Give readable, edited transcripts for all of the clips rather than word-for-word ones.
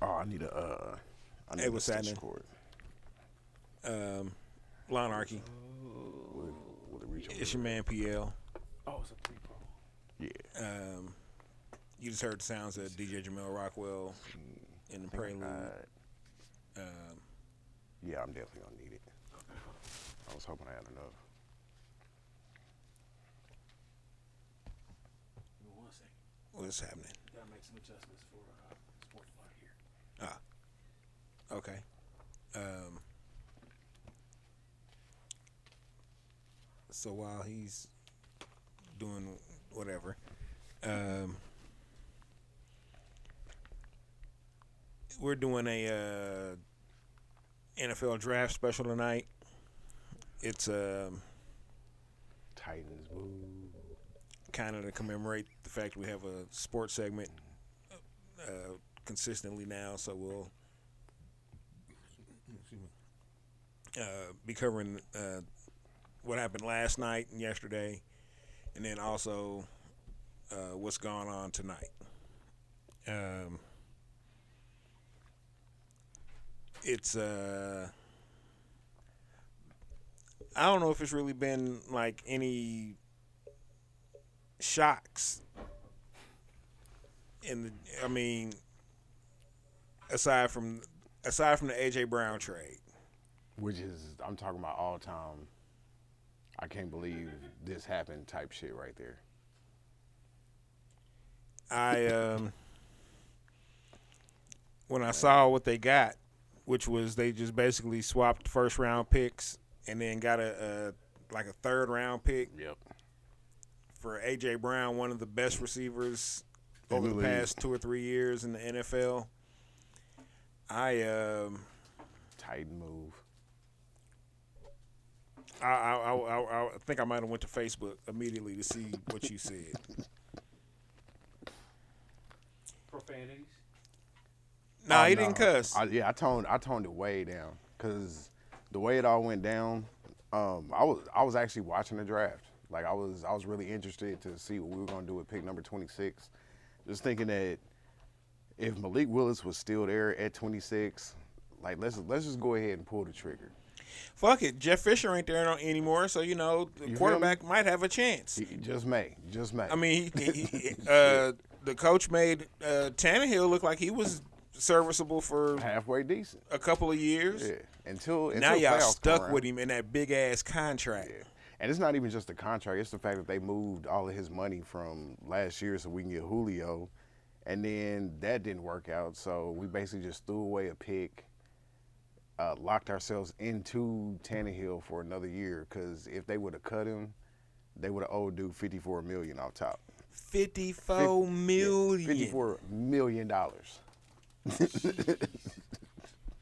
Oh, I need Hey, a what's extension happening? cord. Lawnarchy. Will it reach over It's your there? man PL. Oh, it's a 3 Pro. Yeah. You just heard the sounds of DJ Jamel Rockwell in the I think prelude. Yeah, I'm definitely gonna need it. I was hoping I had enough. Give me 1 second. What's happening? Gotta make some adjustments for Sportify here. Okay. So while he's doing whatever, we're doing a NFL draft special tonight. It's Titans move. kind of to commemorate the fact we have a sports segment consistently now, so we'll be covering what happened last night and yesterday, and then also what's going on tonight. It's I don't know if it's really been like any shocks in the. I mean, aside from the AJ Brown trade. Which is, I'm talking about all time. I can't believe this happened type shit right there. When I saw what they got, which was they just basically swapped first round picks and then got a third round pick Yep. for AJ Brown, one of the best receivers over the past 2 or 3 years in the NFL. Titan move. I think I might have went to Facebook immediately to see what you said. Profanities. No, he didn't cuss. I toned it way down because the way it all went down, I was actually watching the draft. Like I was really interested to see what we were gonna do with pick number 26. Just thinking that if Malik Willis was still there at 26, like let's just go ahead and pull the trigger. Fuck it, Jeff Fisher ain't there anymore, so the quarterback might have a chance. He just may. I mean, the coach made Tannehill look like he was serviceable for halfway decent a couple of years. Yeah, until now y'all stuck around with him in that big ass contract. Yeah. And it's not even just the contract; it's the fact that they moved all of his money from last year so we can get Julio, and then that didn't work out. So we basically just threw away a pick. Locked ourselves into Tannehill for another year because if they would have cut him, they would have owed dude $54 million off top. $54 million. $54 million.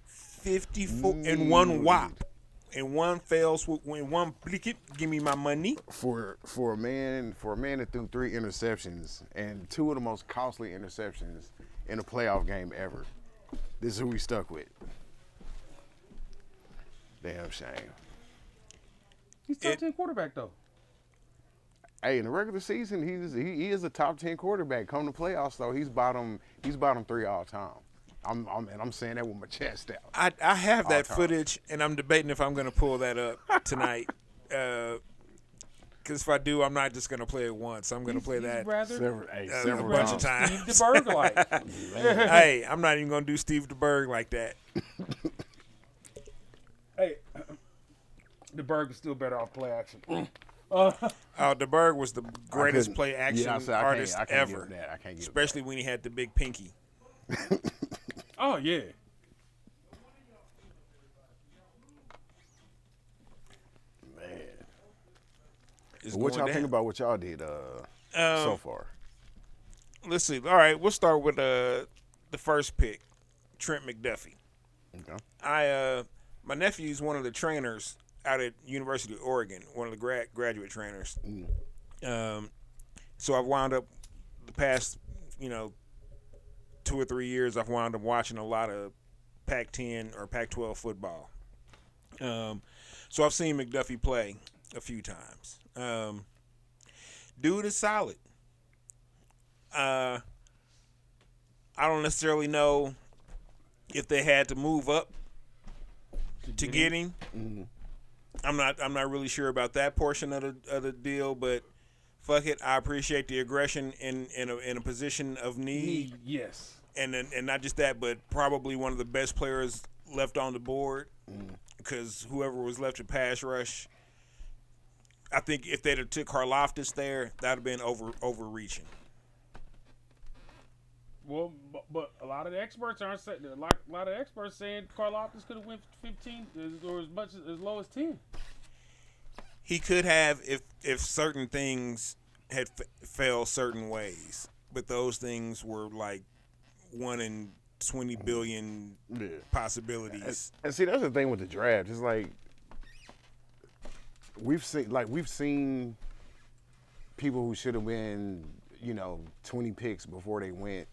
54 in one whop, in one fell swoop, in one blicket. Give me my money. For a man that threw 3 interceptions and 2 of the most costly interceptions in a playoff game ever. This is who we stuck with. Damn shame. He's top 10 quarterback though. Hey, in the regular season, he is a top 10 quarterback. Come to playoffs though, he's bottom 3 all time. I'm saying that with my chest out. I have that footage, and I'm debating if I'm going to pull that up tonight. Because if I do, I'm not just going to play it once. I'm going to play that several bunch of times. Steve DeBerg like. Hey, I'm not even going to do Steve DeBerg like that. Hey, DeBerg is still better off play action. DeBerg was the greatest play action artist I can't ever. Give that. I can't give especially when he had the big pinky. Oh yeah. Man. It's What y'all going think down. about what y'all did so far? Let's see. All right, we'll start with the first pick, Trent McDuffie. Okay. My nephew's one of the trainers out at University of Oregon, one of the graduate trainers. So I've wound up the past, 2 or 3 years, I've wound up watching a lot of Pac-10 or Pac-12 football. So I've seen McDuffie play a few times. Dude is solid. I don't necessarily know if they had to move up to get him. I'm not really sure about that portion of the deal, but fuck it, I appreciate the aggression in a position of need. Yes. And not just that, but probably one of the best players left on the board, because whoever was left to pass rush, I think if they'd have took Karlaftis there, that'd have been overreaching. Well, but a lot of the experts aren't saying. A lot of the experts saying Karlaftis could have went 15 or as low as 10. He could have if certain things had fell certain ways, but those things were like 1 in 20 billion possibilities. And see, that's the thing with the draft. It's like we've seen people who should have been 20 picks before they went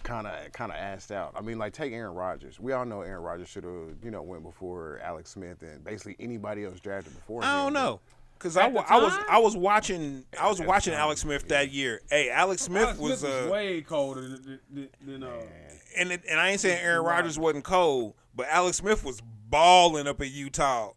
kind of asked out. I mean, like, take Aaron Rodgers. We all know Aaron Rodgers should have went before Alex Smith and basically anybody else drafted before him. I don't know. Because I was watching Alex Smith that year. Hey, Alex Smith was way colder than and I ain't saying Aaron Rodgers wasn't cold, but Alex Smith was balling up at Utah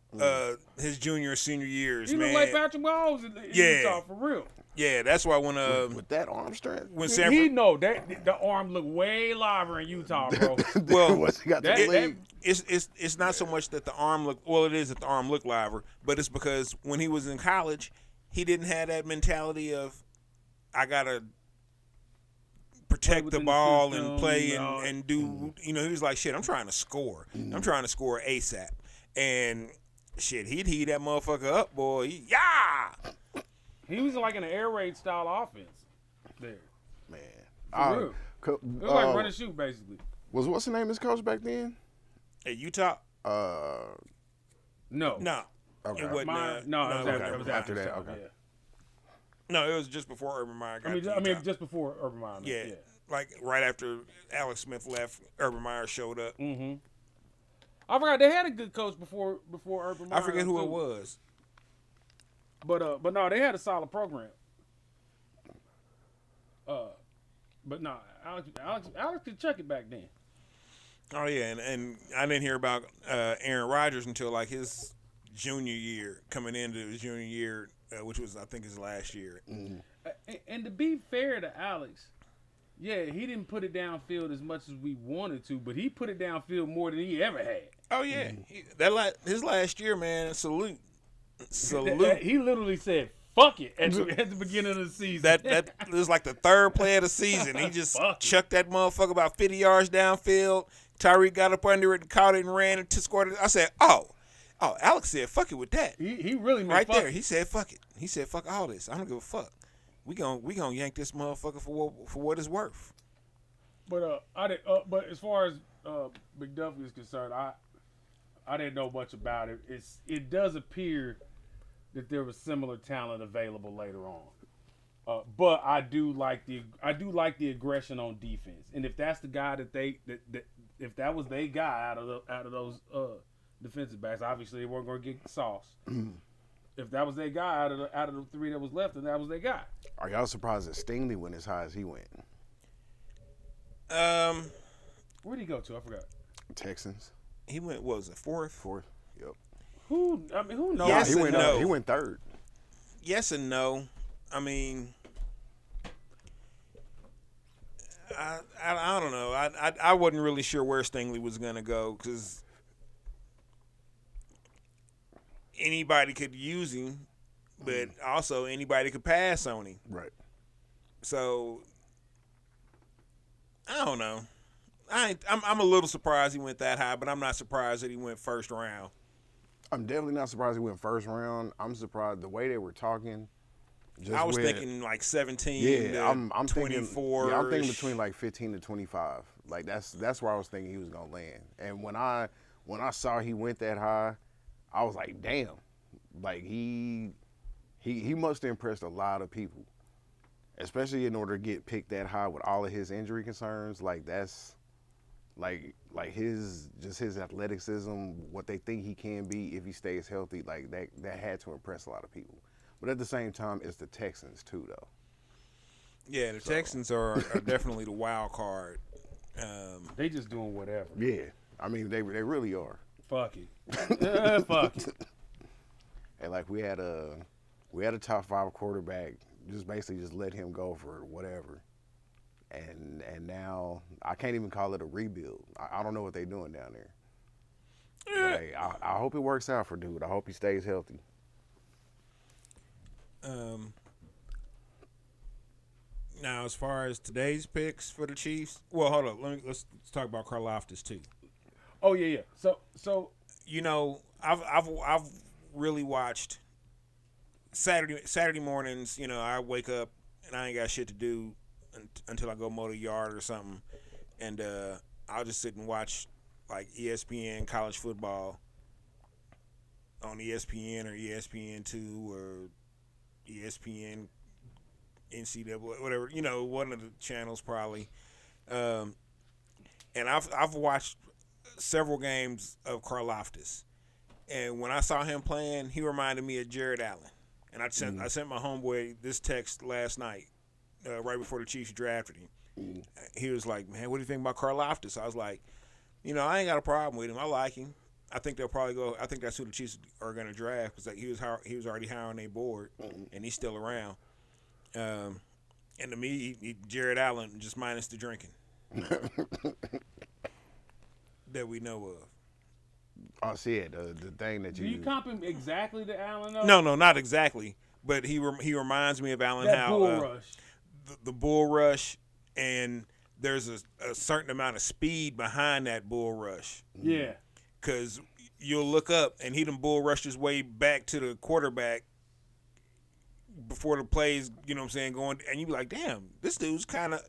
his junior and senior years. He man. looked like Patrick Mahomes in Utah for real. Yeah, that's why when with that arm strength, when the arm looked way liver in Utah, bro. Well, it's not so much that the arm looked. Well, it is that the arm looked liver, but it's because when he was in college, he didn't have that mentality of I gotta protect the ball and play and do. He was like, shit, I'm trying to score. I'm trying to score ASAP, and shit, he'd heat that motherfucker up, boy. He was like in an air raid style offense there. Man. For real. It was like run and shoot, basically. What's the name of his coach back then? At Utah? No. Okay. It wasn't. It was after that. Okay. Yeah. No, it was just before Urban Meyer got to Utah. I mean, just before Urban Meyer. Yeah. Like right after Alex Smith left, Urban Meyer showed up. Mm-hmm. I forgot they had a good coach before Urban Meyer. I forget who it was. But no, they had a solid program. But no, Alex could check it back then. Oh yeah, and I didn't hear about Aaron Rodgers until like his junior year, coming into his junior year, which was I think his last year. And to be fair to Alex, yeah, he didn't put it downfield as much as we wanted to, but he put it downfield more than he ever had. Oh yeah, his last year, man. Salute. He literally said, "Fuck it" at the beginning of the season. That was like the third play of the season. He just chucked that motherfucker about 50 yards downfield. Tyreek got up under it, caught it, and ran and scored it. I said, "Oh, Alex said, fuck it with that." He really meant right fuck there. it. He said, "Fuck it." He said, "Fuck all this. I don't give a fuck. We gonna yank this motherfucker for what it's worth." But but as far as McDuffie is concerned, I didn't know much about it. It does appear that there was similar talent available later on. But I do like the aggression on defense. And if that's the guy if that was their guy out of those defensive backs, obviously they weren't going to get sauce. If that was their guy out of the three that was left, then that was their guy. Are y'all surprised that Stingley went as high as he went? Where'd he go to? I forgot. Texans. He went, what was it, fourth? Yep. Who knows? Yes, he went third. Yes and no. I mean, I don't know. I wasn't really sure where Stingley was going to go because anybody could use him, but also anybody could pass on him. Right. So I don't know. I'm a little surprised he went that high, but I'm not surprised that he went first round. I'm definitely not surprised he went first round. I'm surprised the way they were talking. I was thinking like 17 yeah, to I'm 24. Thinking, I'm thinking between like 15 to 25. Like that's where I was thinking he was gonna land. And when I saw he went that high, I was like, damn. Like he must have impressed a lot of people, especially in order to get picked that high with all of his injury concerns. Like that's like his athleticism, what they think he can be if he stays healthy. Like that had to impress a lot of people. But at the same time, it's the Texans too, though. Yeah, the Texans are definitely the wild card. They just doing whatever. Yeah, I mean they really are. Fuck it. Fuck it. And like we had a top 5 quarterback, just basically just let him go for whatever. And now I can't even call it a rebuild. I don't know what they're doing down there. But, hey, I hope it works out for dude. I hope he stays healthy. Now, as far as today's picks for the Chiefs, well, hold on. Let's talk about Karlaftis too. Oh yeah. So You know, I've really watched Saturday mornings. You know, I wake up and I ain't got shit to do until I go mow the yard or something, and I'll just sit and watch like ESPN college football on ESPN or ESPN2 or ESPN NCAA, whatever, you know, one of the channels probably. And I've watched several games of Karlaftis, and when I saw him playing, he reminded me of Jared Allen. And I sent my homeboy this text last night, right before the Chiefs drafted him. He was like, "Man, what do you think about Karlaftis?" I was like, "You know, I ain't got a problem with him. I like him. I think they'll probably go. I think that's who the Chiefs are going to draft because like he was already high on their board, and he's still around." And to me, Jared Allen just minus the drinking that we know of. Oh, see it. The thing that do you comp him exactly to Allen? Though? No, not exactly. But he reminds me of Allen That Howe. bull rush. The bull rush, and there's a certain amount of speed behind that bull rush. Yeah. Because you'll look up, and he done bull rushed his way back to the quarterback before the plays, you know what I'm saying, going, and you be like, damn, this dude's kind of,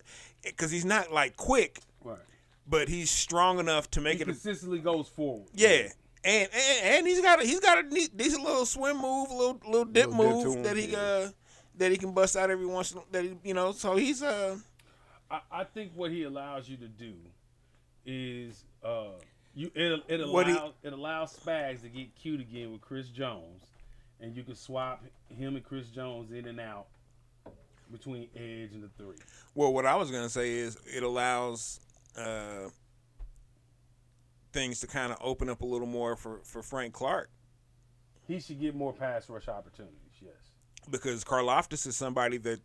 because he's not like quick, Right. but he's strong enough to make He it. consistently goes forward. Yeah. And he's got a decent little swim move, little dip move that he can bust out every once in a that he, you know. So he's I think what he allows you to do is it allows Spags to get cute again with Chris Jones, and you can swap him and Chris Jones in and out between edge and the 3. Well, what I was gonna say is it allows things to kind of open up a little more for Frank Clark. He should get more pass rush opportunities. Yes. Because Karlaftis is somebody that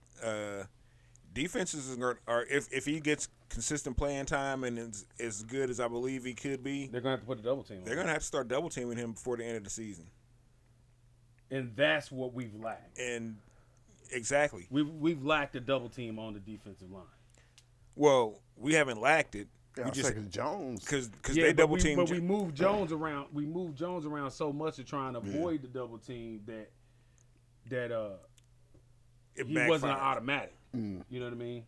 defenses are if he gets consistent playing time and is as good as I believe he could be, They're gonna have to put a double team on they're him. gonna have to start double teaming him before the end of the season. And that's what we've lacked. And exactly, We've lacked a double team on the defensive line. well, we haven't lacked it. Yeah, We just Jones. because Yeah, they double but team. we moved Jones around. We moved Jones around so much to try and avoid the double team that it he wasn't an backfired. automatic. You know what I mean?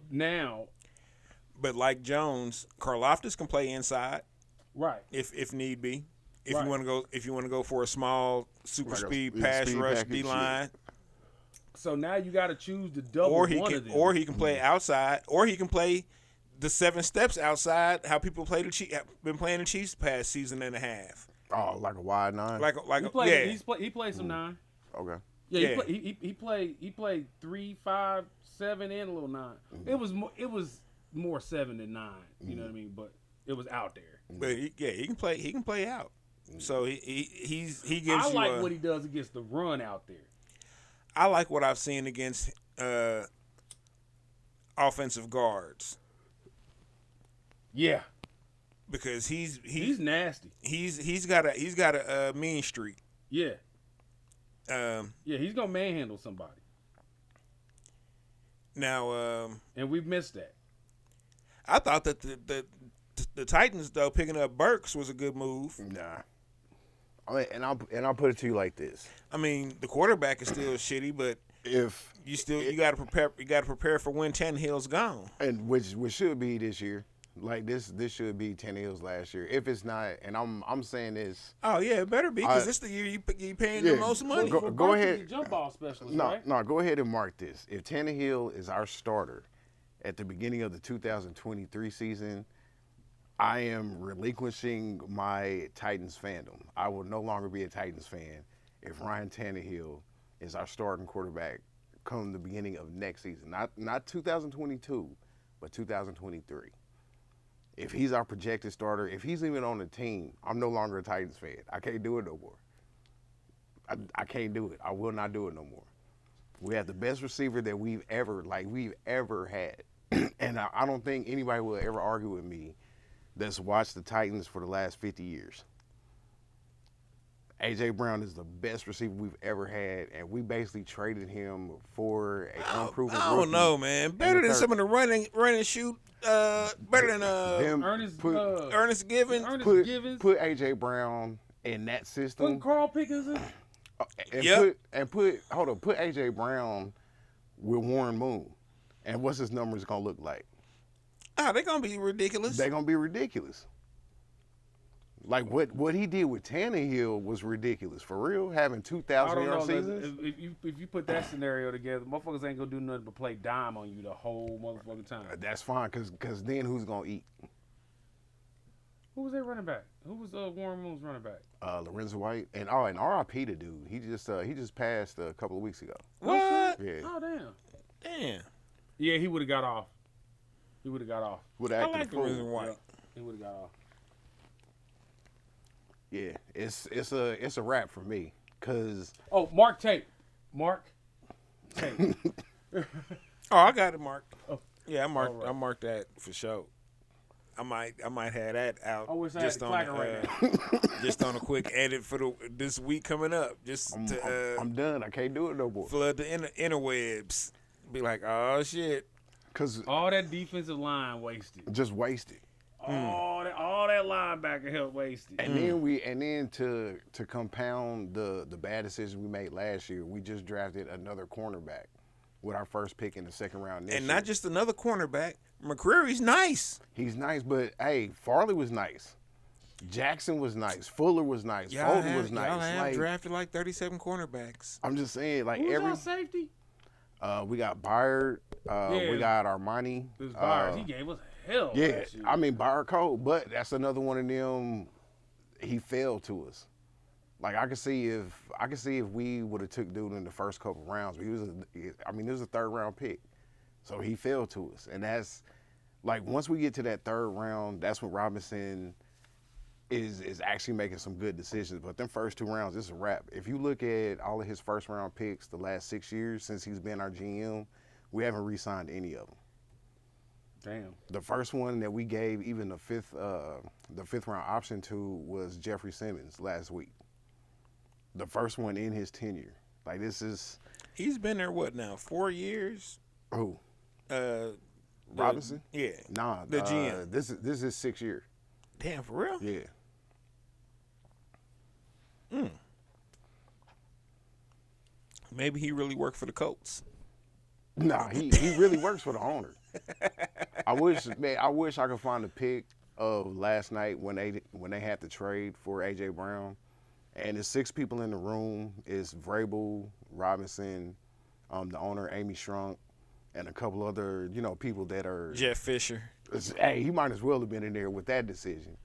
Now, But like Jones, Karlaftis can play inside right? if need be. If Right. you want to go for a small super Like a speed speed pass rush package, D line, So now you got to choose the double or he one can of them. or he can play outside, or he can play the 7 steps outside. How people play the Chiefs been playing the Chiefs past season and a half. Oh, like a wide 9. Like he played some 9. Okay. Yeah, he played 3, 5, 7, and a little 9. It was more 7 than 9. You know what I mean? But it was out there. But he can play. He can play out. So he gives I you. like what he does against the run out there. I like what I've seen against offensive guards Yeah, because he's nasty. he's got a mean streak. Yeah, Yeah, he's gonna manhandle somebody, now and we've missed that. I thought that the Titans though picking up Burks was a good move. Nah. I mean, and I'll put it to you like this: I mean, the quarterback is still shitty, but if you got to prepare. You got to prepare for when Tannehill's gone. and which should be this year, like this should be Tannehill's last year. If it's not, and I'm saying this. Oh yeah, it better be because this the year you paying the most money. Go Burks is ahead. the jump ball specialist, No, right? no, go ahead and mark this. If Tannehill is our starter at the beginning of the 2023 season, I am relinquishing my Titans fandom. I will no longer be a Titans fan if Ryan Tannehill is our starting quarterback come the beginning of next season. Not 2022, but 2023. If he's our projected starter, if he's even on the team, I'm no longer a Titans fan. I can't do it no more. I can't do it. I will not do it no more. We have the best receiver that we've ever had. And I don't think anybody will ever argue with me that's watched the Titans for the last 50 years. A.J. Brown is the best receiver we've ever had, and we basically traded him for an unproven I don't rookie. know, man. Better than some of the run and shoot. Better than Ernest Givens. Put A.J. Brown in that system. Put Carl Pickens in. Put A.J. Brown with Warren Moon, and what's his numbers gonna look like? Oh, they're gonna be ridiculous. They're gonna be ridiculous. Like what he did with Tannehill was ridiculous for real. Having 2,000-yard seasons. If you put that scenario together, motherfuckers ain't gonna do nothing but play dime on you the whole motherfucking time. That's fine, cause then who's gonna eat? Who was their running back? Who was Warren Moon's running back? Lorenzo White and R.I.P. to dude. He just passed a couple of weeks ago. What? Yeah. Oh Damn. Yeah, he would have got off. I like Lorenzo White. Yeah, he would have got off. Yeah, it's a wrap for me, cause Mark Tate. Oh, I got it marked. Oh. Yeah, I marked. All right. I marked that for sure. I might have that out. I wish I just had on the clacker right now. just on a quick edit for this week coming up. I'm done. I can't do it no more. Flood the interwebs. Be like, oh shit. Cause All that defensive line wasted. just wasted. All that linebacker help wasted. And then to compound the bad decision we made last year, we just drafted another cornerback with our first pick in the second round this And year. not just another cornerback. McCreary's nice. He's nice, but hey, Farley was nice. Jackson was nice. Fuller was nice. Fulton was nice. Y'all have Like, drafted like 37 cornerbacks. I'm just saying, like Who's our safety? we got Byard, we got Armani. This Byard, he gave us hell. Yeah, last year. I mean Byard Cole, but that's another one of them. He fell to us. Like I could see if we would have took dude in the first couple rounds, but it was a third round pick, so he fell to us. And that's like once we get to that third round, that's when Robinson is actually making some good decisions. But them first 2 rounds, it's a wrap. If you look at all of his first round picks the last 6 years since he's been our GM, we haven't re-signed any of them. Damn. The first one that we gave even the fifth round option to was Jeffrey Simmons last week. The first one in his tenure. Like this is He's been there what now? 4 years. who? Uh, Robinson? Yeah. Nah, The GM. This is his 6th year. Damn, for real? Yeah. Maybe he really worked for the Colts. Nah, he really works for the owner. I wish I could find a pic of last night when they had to trade for A.J. Brown. And there's 6 people in the room. It's Vrabel, Robinson, the owner, Amy Shrunk, and a couple other, people that are Jeff Fisher. Hey, he might as well have been in there with that decision.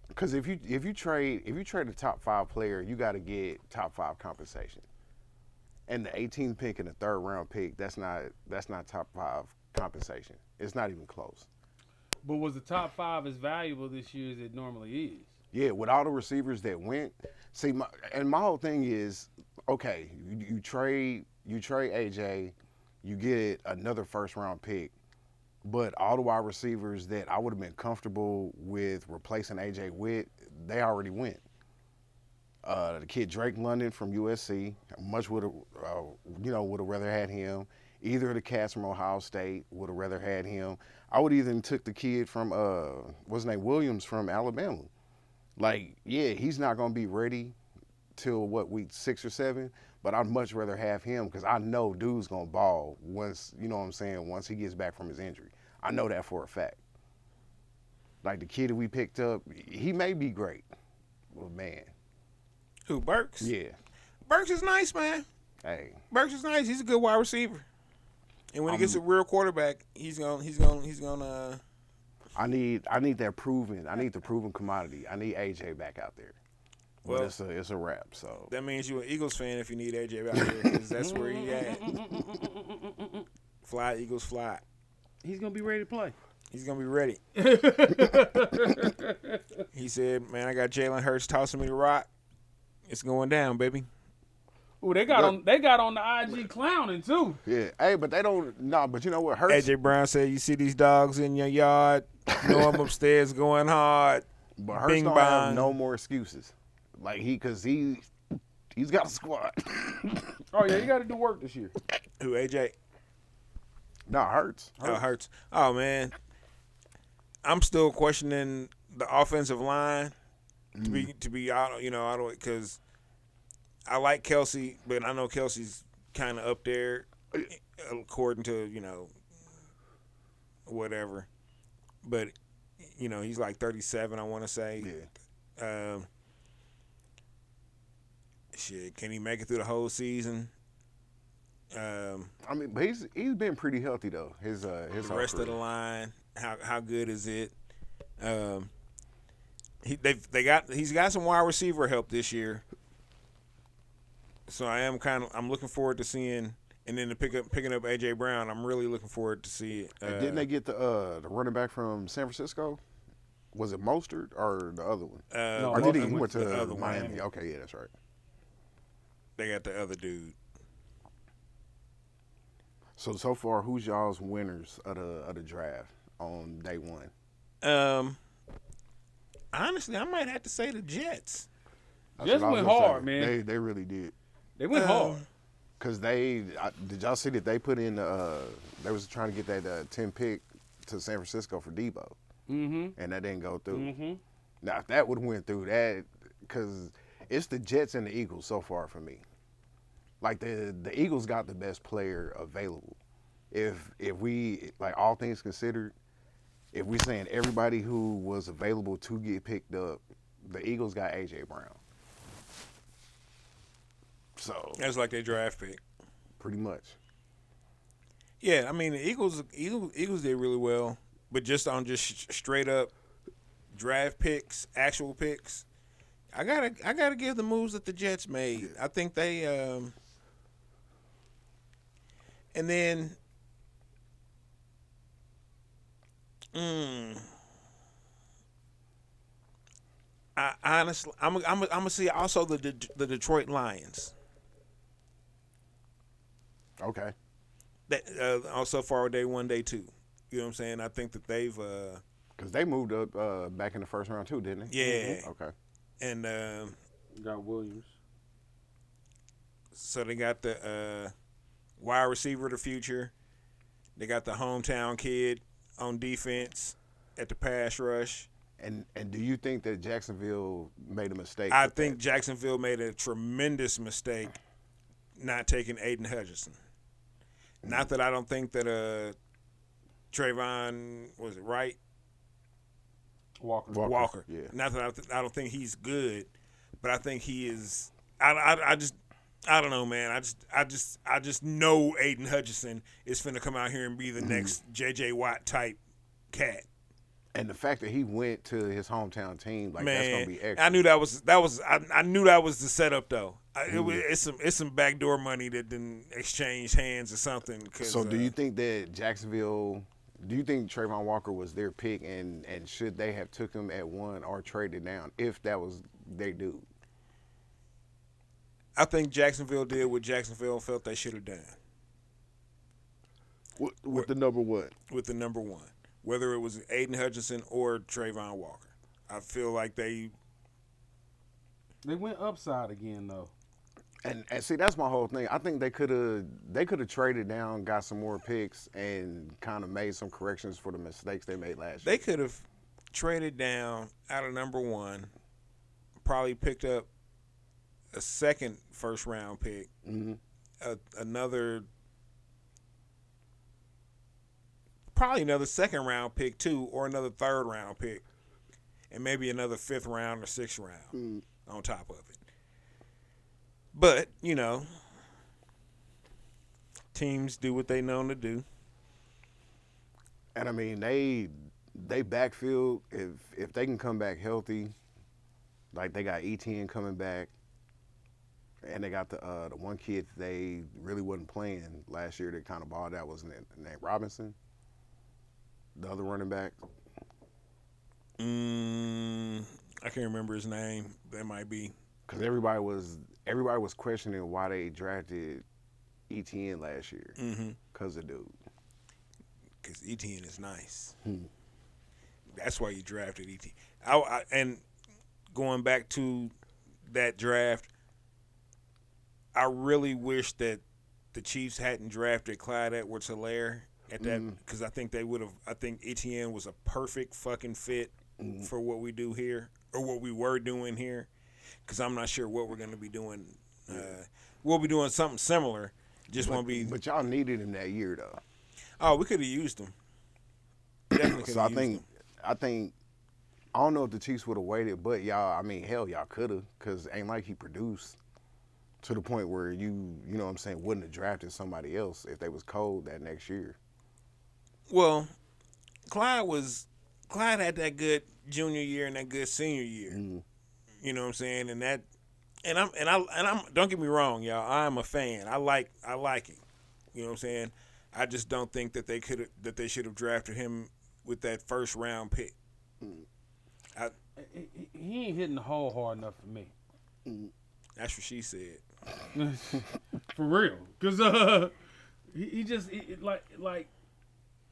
Because if you trade a top 5 player, you got to get top 5 compensation. And the 18th pick and the 3rd round pick, that's not top 5 compensation. It's not even close. But was the top 5 as valuable this year as it normally is? Yeah, with all the receivers that went, my whole thing is, okay, you trade AJ, you get another 1st round pick, but all the wide receivers that I would have been comfortable with replacing AJ with, they already went. The kid Drake London from USC, much would have rather had him. Either of the cats from Ohio State would have rather had him. I would even took the kid from what's his name, Williams from Alabama. Like, yeah, he's not gonna be ready till week 6 or 7, but I'd much rather have him because I know dude's gonna ball once once he gets back from his injury. I know that for a fact. Like the kid that we picked up, he may be great, but man. Who, Burks? Yeah. Burks is nice, man. Hey. Burks is nice. He's a good wide receiver. And when he gets a real quarterback, he's gonna. I need that proven. I need the proven commodity. I need AJ back out there. Well, but it's a wrap. So that means you're an Eagles fan if you need AJ out there because that's where he at. Fly Eagles fly. He's gonna be ready to play. He's gonna be ready. He said, "Man, I got Jalen Hurts tossing me the rock. It's going down, baby." Ooh, they got on the IG clowning too. Yeah. Hey, but they don't. No, but you know what hurts? AJ Brown said, "You see these dogs in your yard? You know I'm upstairs going hard." But Hurts Bing don't bong. have no more excuses. Like because he's got a squad. Oh yeah, you got to do work this year. Who, AJ? No, Hurts. Oh, Hurts. Oh man, I'm still questioning the offensive line to be out. Out of it because I like Kelsey, but I know Kelsey's kind of up there according to whatever. But he's like 37. I want to say. Yeah. Shit, can he make it through the whole season? I mean, but he's been pretty healthy though. His The rest of the line, how good is it? He's got some wide receiver help this year, so I'm looking forward to seeing, and then picking up AJ Brown. I'm really looking forward to see it. Didn't they get the running back from San Francisco? Was it Mostert or the other one? No, or did he Mostert went the to other one. Miami? Okay, yeah, that's right. They got the other dude. So far, who's y'all's winners of the draft on day one? Honestly, I might have to say the Jets. That's Jets what I was went gonna hard, say. man. They really did. They went hard. Cause did y'all see that they put in they was trying to get that 10 pick to San Francisco for Debo, and that didn't go through. Now if that would have went through, that because it's the Jets and the Eagles so far for me. Like the Eagles got the best player available. If we like all things considered, if we saying everybody who was available to get picked up, the Eagles got AJ Brown. So That's like their draft pick. pretty much. Yeah, I mean the Eagles did really well, but just on straight up draft picks, actual picks, I gotta give the moves that the Jets made. I think they and then I honestly I'm gonna see also the Detroit Lions. Okay. That also far day one, day two. You know what I'm saying? I think that they've Because they moved up back in the first round too, didn't they? yeah. Okay. And Got Williams. so they got the wide receiver of the future. They got the hometown kid on defense at the pass rush. And do you think that Jacksonville made a mistake? I with think that? Jacksonville made a tremendous mistake not taking Aiden Hutchinson. Not that I don't think that Trayvon, was it right? Walker. Yeah. Not that I don't think he's good, but I think he is. I don't know, man. I just know Aiden Hutchinson is finna come out here and be the next J.J. Watt type cat. And the fact that he went to his hometown team, like Man, that's gonna be extra. I knew that was. I knew that was the setup though. It's some backdoor money that didn't exchange hands or something. So do you think that Jacksonville? Do you think Trayvon Walker was their pick, and should they have took him at 1 or traded down if that was their dude? I think Jacksonville did what Jacksonville felt they should have done With the number what? with the number one, whether it was Aiden Hutchinson or Trayvon Walker. I feel like they went upside again though. And see, that's my whole thing. I think they could have traded down, got some more picks, and kind of made some corrections for the mistakes they made last year. They could have traded down out of number one, probably picked up a second first round pick, probably another second round pick too, or another third round pick, and maybe another fifth round or sixth round on top of it. But teams do what they know to do. And I mean, they backfield if they can come back healthy, like they got ETN coming back, and they got the one kid they really wasn't playing last year that kind of balled out was named Robinson. The other running back. I can't remember his name. That might be. Because everybody was questioning why they drafted ETN last year. Because of dude. Because ETN is nice. Hmm. That's why you drafted ETN. And going back to that draft, I really wish that the Chiefs hadn't drafted Clyde Edwards-Helaire at that, because I think they would have. I think ETN was a perfect fucking fit for what we do here, or what we were doing here. Because I'm not sure what we're going to be doing. We'll be doing something similar. Just won't be. But y'all needed him that year though. Oh, we could have used him. Definitely could So have used him. I think I don't know if the Chiefs would have waited, but y'all, I mean, hell, y'all could have, because ain't like he produced to the point where you know what I'm saying, wouldn't have drafted somebody else if they was cold that next year. Well, Clyde had that good junior year and that good senior year. You know what I'm saying? And I'm don't get me wrong, y'all. I'm a fan. I like it. You know what I'm saying? I just don't think that they should have drafted him with that first round pick. He ain't hitting the hole hard enough for me. That's what she said. For real, because he just like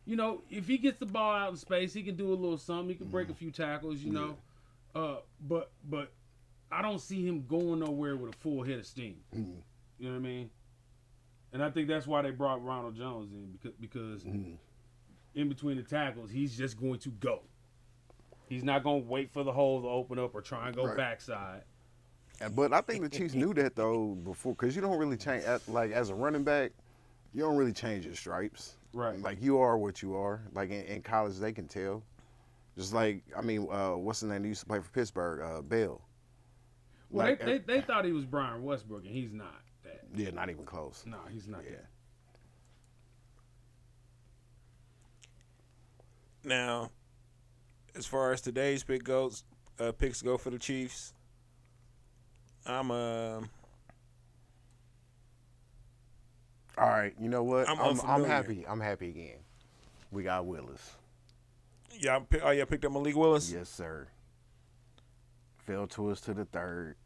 you know, if he gets the ball out in space, he can do a little something. He can break a few tackles, you know. But I don't see him going nowhere with a full head of steam. You know what I mean? And I think that's why they brought Ronald Jones in, because in between the tackles, he's just going to go. He's not going to wait for the hole to open up or try and go backside. But I think the Chiefs knew that though before, because you don't really change, like as a running back, you don't really change your stripes. Right. Like you are what you are. Like in college, they can tell. Just like, I mean, what's his name? He used to play for Pittsburgh, Bell. Well, Like, they thought he was Brian Westbrook, and he's not that. Yeah, not even close. No, he's not that. Now, as far as today's picks go for the Chiefs, I'm All right, you know what? I'm unfamiliar. happy. I'm happy again. We got Willis. y'all picked up Malik Willis. Yes, sir. Fell to us to the third.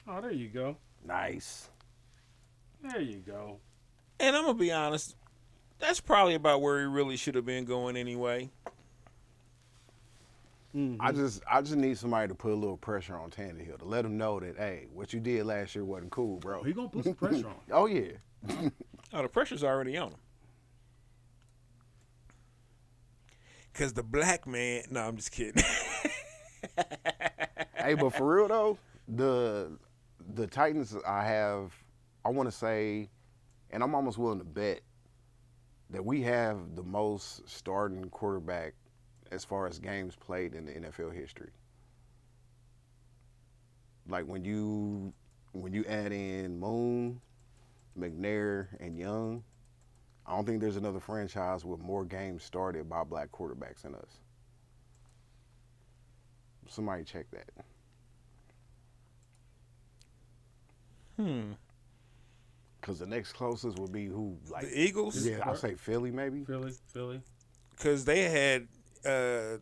Oh, there you go. Nice. There you go. And I'm gonna be honest, that's probably about where he really should have been going anyway. I just need somebody to put a little pressure on Tannehill to let him know that, hey, what you did last year wasn't cool, bro. He gonna put some pressure on. Oh yeah. Oh, the pressure's already on him. Cause the black man. No, I'm just kidding. Hey, but for real though, the Titans, I want to say, and I'm almost willing to bet that we have the most starting quarterback as far as games played in the NFL history. Like when you add in Moon, McNair, and Young, I don't think there's another franchise with more games started by black quarterbacks than us. Somebody check that. Because the next closest would be who? Like The Eagles? Yeah, I'll say Philly maybe. Philly. Because they had, I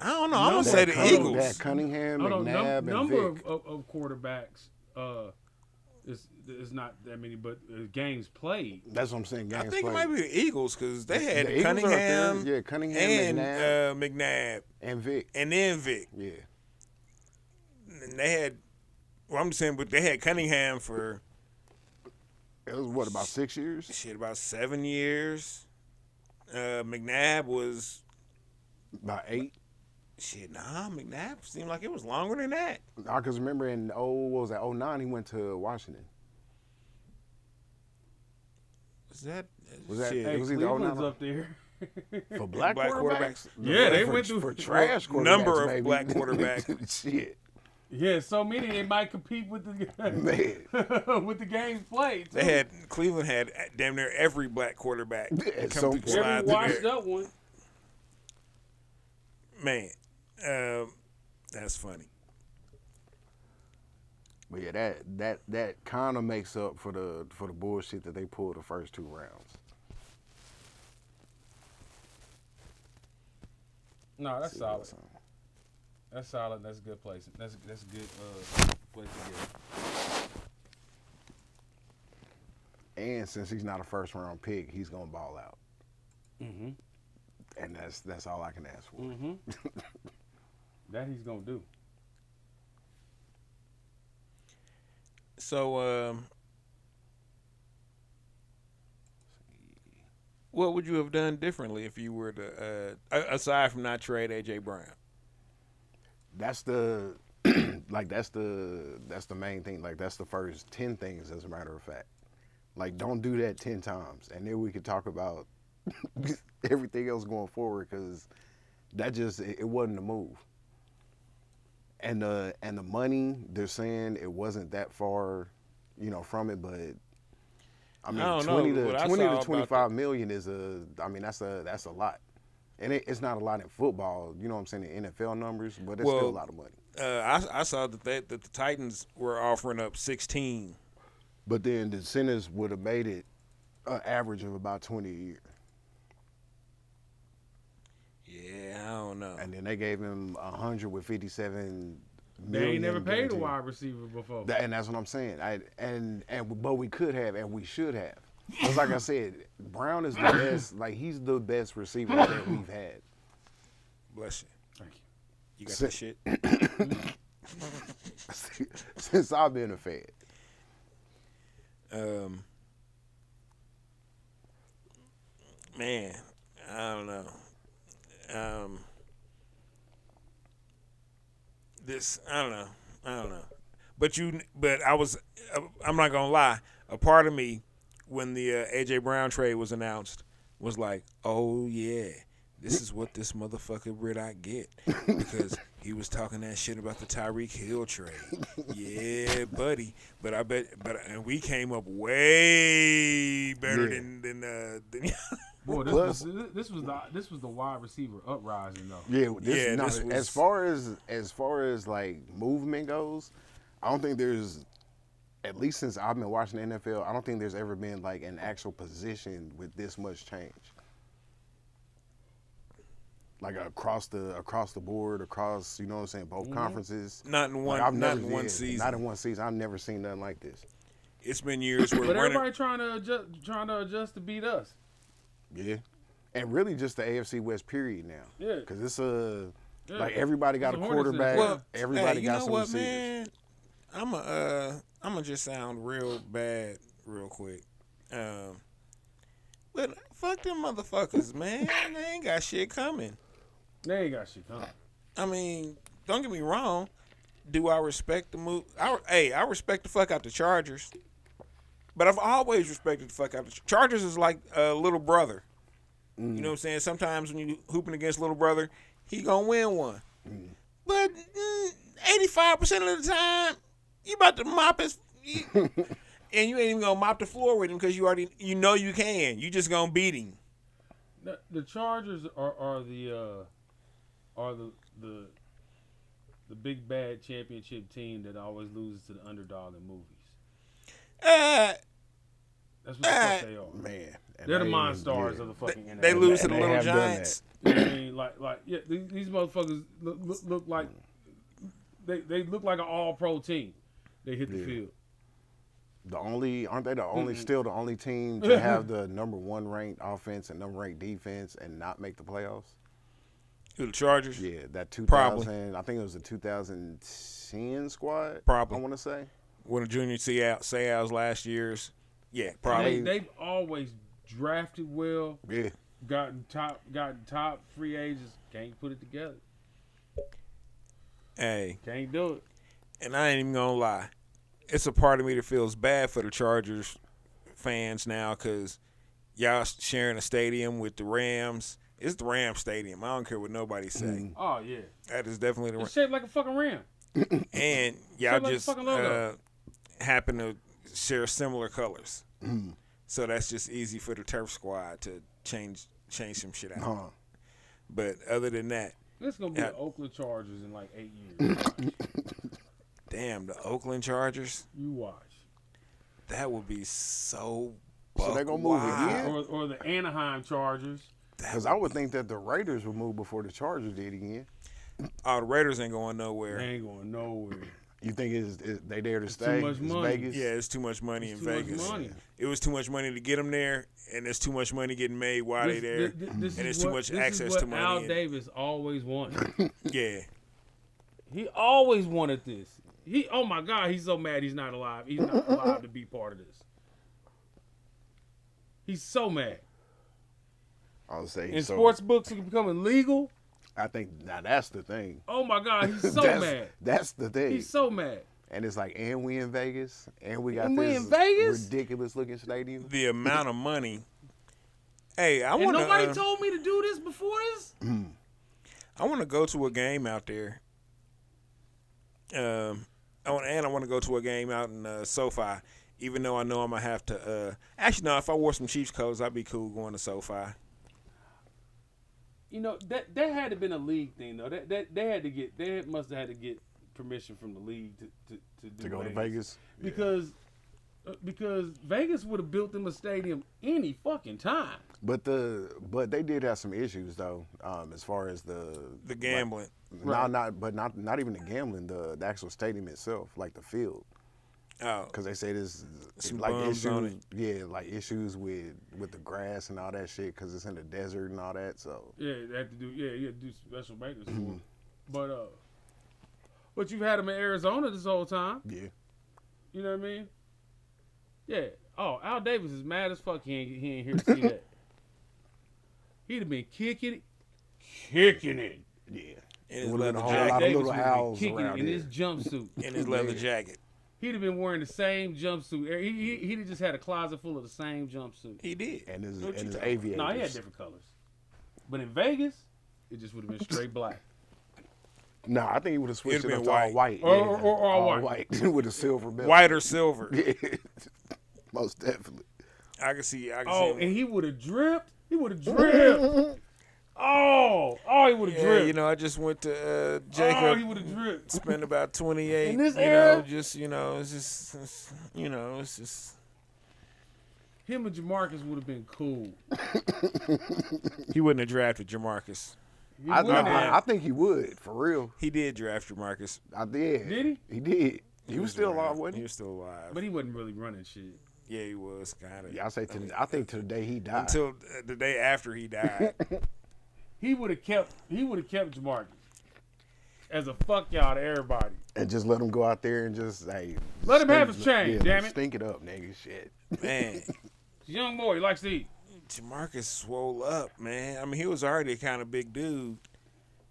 don't know. I'm gonna say the Eagles. They had Cunningham, McNabb, and number Vic. of quarterbacks is not that many, but games played. That's what I'm saying. Games I think played. it might be the Eagles because they The had Eagles are up there. Cunningham, Yeah, Cunningham, and McNabb, and Vic. and then Vic. Yeah. And they had, well, I'm just saying, but they had Cunningham for It was what, about 6 years? shit about 7 years. McNabb was About 8. shit. Nah, McNabb seemed like it was longer than that. Because remember in what was that, 09, he went to Washington. Was that? Was that- shit. It Hey, was either Cleveland's 09 up there. For black Black quarterbacks? Yeah, they for, went through for trash quarterbacks, number of maybe. black quarterbacks. Shit. Yeah, so many they might compete with the with the games played. Too. They had Cleveland had damn near every black quarterback At come some through point. slide every through washed there. up one. Man, that's funny. But yeah, that kind of makes up for the bullshit that they pulled the first 2 rounds. No, that's See solid. what's on. That's solid. That's a good place. That's a good place to get. And since he's not a first round pick, he's gonna ball out, Mm-hmm. and that's all I can ask for. Mm-hmm. That he's gonna do. So, what would you have done differently if you were to, aside from not trade AJ Brown? That's the that's the main thing. Like that's the first 10 things, as a matter of fact. Like don't do that 10 times, and then we could talk about everything else going forward, because that just it wasn't a move. And the money, they're saying it wasn't that far, from it, but I mean, I don't 20 know. to What I 20 saw to about 25 million is that's a lot. And it's not a lot in football, you know what I'm saying, in NFL numbers, but it's still a lot of money. I saw that the Titans were offering up 16. But then the Sinners would have made it an average of about 20 a year. Yeah, I don't know. And then they gave him 100 with 57 They million ain't never paid a guaranteed. wide receiver before. And that's what I'm saying. But we could have, and we should have. Because like I said, Brown is the best. Like he's the best receiver that we've had. Bless you. Thank you. You got that shit? Since I've been a fan. Man, I don't know. I don't know. But I'm not gonna lie. A part of me, when the AJ Brown trade was announced, was like, oh yeah, this is what this motherfucker Riddock get, because he was talking that shit about the Tyreek Hill trade. Yeah, buddy. And we came up way better than Boy, Plus- this was the wide receiver uprising though. Yeah, this was- as far as like movement goes, I don't think there's, at least since I've been watching the NFL, I don't think there's ever been like an actual position with this much change. Like across the board, across, you know what I'm saying, both conferences. Not in one, Like, not in one season. Not in one season. I've never seen nothing like this. It's been years where But running. everybody trying to adjust to beat us. Yeah, and really just the AFC West period now. Yeah. because it's Yeah. like everybody got It's a a Hornets quarterback. Well, Everybody hey, got you know some what, receivers. man? I'ma just sound real bad real quick. But fuck them motherfuckers, man. They ain't got shit coming. They ain't got shit coming. I mean, don't get me wrong. Do I respect the move? I respect the fuck out the Chargers. But I've always respected the fuck out the Chargers. Is like a little brother. You know what I'm saying? Sometimes when you hooping against little brother, he gonna win one. But 85% of the time, you about to mop his, and you ain't even gonna mop the floor with him because you know you can. You just gonna beat him. The Chargers are the big bad championship team that always loses to the underdog in movies. That's what the fuck they are. Man, and They're the they- Monstars yeah. of the fucking NFL. They lose to and the they little have done Giants. You know what I mean, yeah, these motherfuckers look like they look like an all-pro team. They hit the field. Aren't they still the only team to have the number 1 ranked offense and number ranked defense and not make the playoffs? Who, the Chargers? Yeah, that 2000. Probably. I think it was the 2010 squad. Probably. I want to say. One of Junior Seau's last years. Yeah, probably. They've always drafted well, Yeah. gotten top free agents. Can't put it together. Hey, Can't do it. and I ain't even gonna lie. It's a part of me that feels bad for the Chargers fans now because y'all sharing a stadium with the Rams. It's the Rams stadium. I don't care what nobody say. Oh yeah, That is definitely the it's Rams. shaped like a fucking ram. And y'all Shaped like a just fucking logo. happen to share similar colors. So that's just easy for the turf squad to change some shit out. Huh. But other than that, It's gonna be Yeah. the Oakland Chargers in like 8 years. damn, the Oakland Chargers, You watch. that would be so So they gonna move wild. again? Or the Anaheim Chargers. Because I would think that the Raiders would move before the Chargers did again. Oh, the Raiders ain't going nowhere. They ain't going nowhere. You think they there to It's stay? too much money. Vegas? Yeah, it's too much money in It's too much Vegas. money. It was too much money to get them there, and there's too much money getting made while they there, and there's too much access to money. Al Davis always wanted. Yeah. He always wanted this. Oh my God, he's so mad he's not alive. He's not alive to be part of this. He's so mad. I would say And so. sports books are becoming legal. I think now that's the thing. Oh my God, he's so mad. That's the thing. He's so mad. And it's like, and we in Vegas, and we got And we this in Vegas? ridiculous looking stadium. The amount of money. Hey, I And want nobody to. told me to do this before this. I want to go to a game out there. I want to go to a game out in SoFi, even though I know I'm gonna have to. Actually, no. If I wore some Chiefs clothes, I'd be cool going to SoFi. You know that had to been a league thing though. They must have had to get permission from the league to do To go to Vegas. because Vegas would have built them a stadium any fucking time. But they did have some issues though, as far as the gambling. Like, not even the gambling, the actual stadium itself, like the field. Oh, Because they say there's Some like bums issues, on it. yeah, like issues with the grass and all that shit because it's in the desert and all that. So Yeah, they had to do. Yeah, you had to do special maintenance for them. But you've had them in Arizona this whole time. yeah, You know what I mean? Yeah. Oh, Al Davis is mad as fuck. He ain't here to see that. He'd have been kicking it. yeah. in his It would've leather been a whole jacket. lot of Davis little would have been howls kicking around it in here. his jumpsuit. In his leather jacket. He'd have been wearing the same jumpsuit. He'd have just had a closet full of the same jumpsuit. He did. And his, What you and his talking aviators. No, he had different colors. But in Vegas, it just would have been straight black. No, I think he would have switched It'd it have up been to all white. Or all all white. with a silver belt. White or silver. Yeah, most definitely. I can see. Oh, him. and he would have dripped. He would have dripped. Oh, he would have Yeah, dripped. you know, I just went to Oh, Jacob. he would have dripped. Spent about 28. In this you era? know, just it's just. Him and Jamarcus would have been cool. He wouldn't have drafted Jamarcus. He I wouldn't have. think he would, for real. He did draft Jamarcus. I did. Did he? He did. He was still around. alive, wasn't He he? was still alive. But he wasn't really running shit. Yeah, he was kind of. Yeah, I think to the day he died. Until the day after he died. He would have kept Jamarcus as a fuck y'all to everybody. And just let him go out there and just, hey. Let him have his chain, damn it. Stink it up, nigga. Shit. Man, He's a young boy. He likes to eat. Jamarcus swole up, man. I mean, he was already a kind of big dude.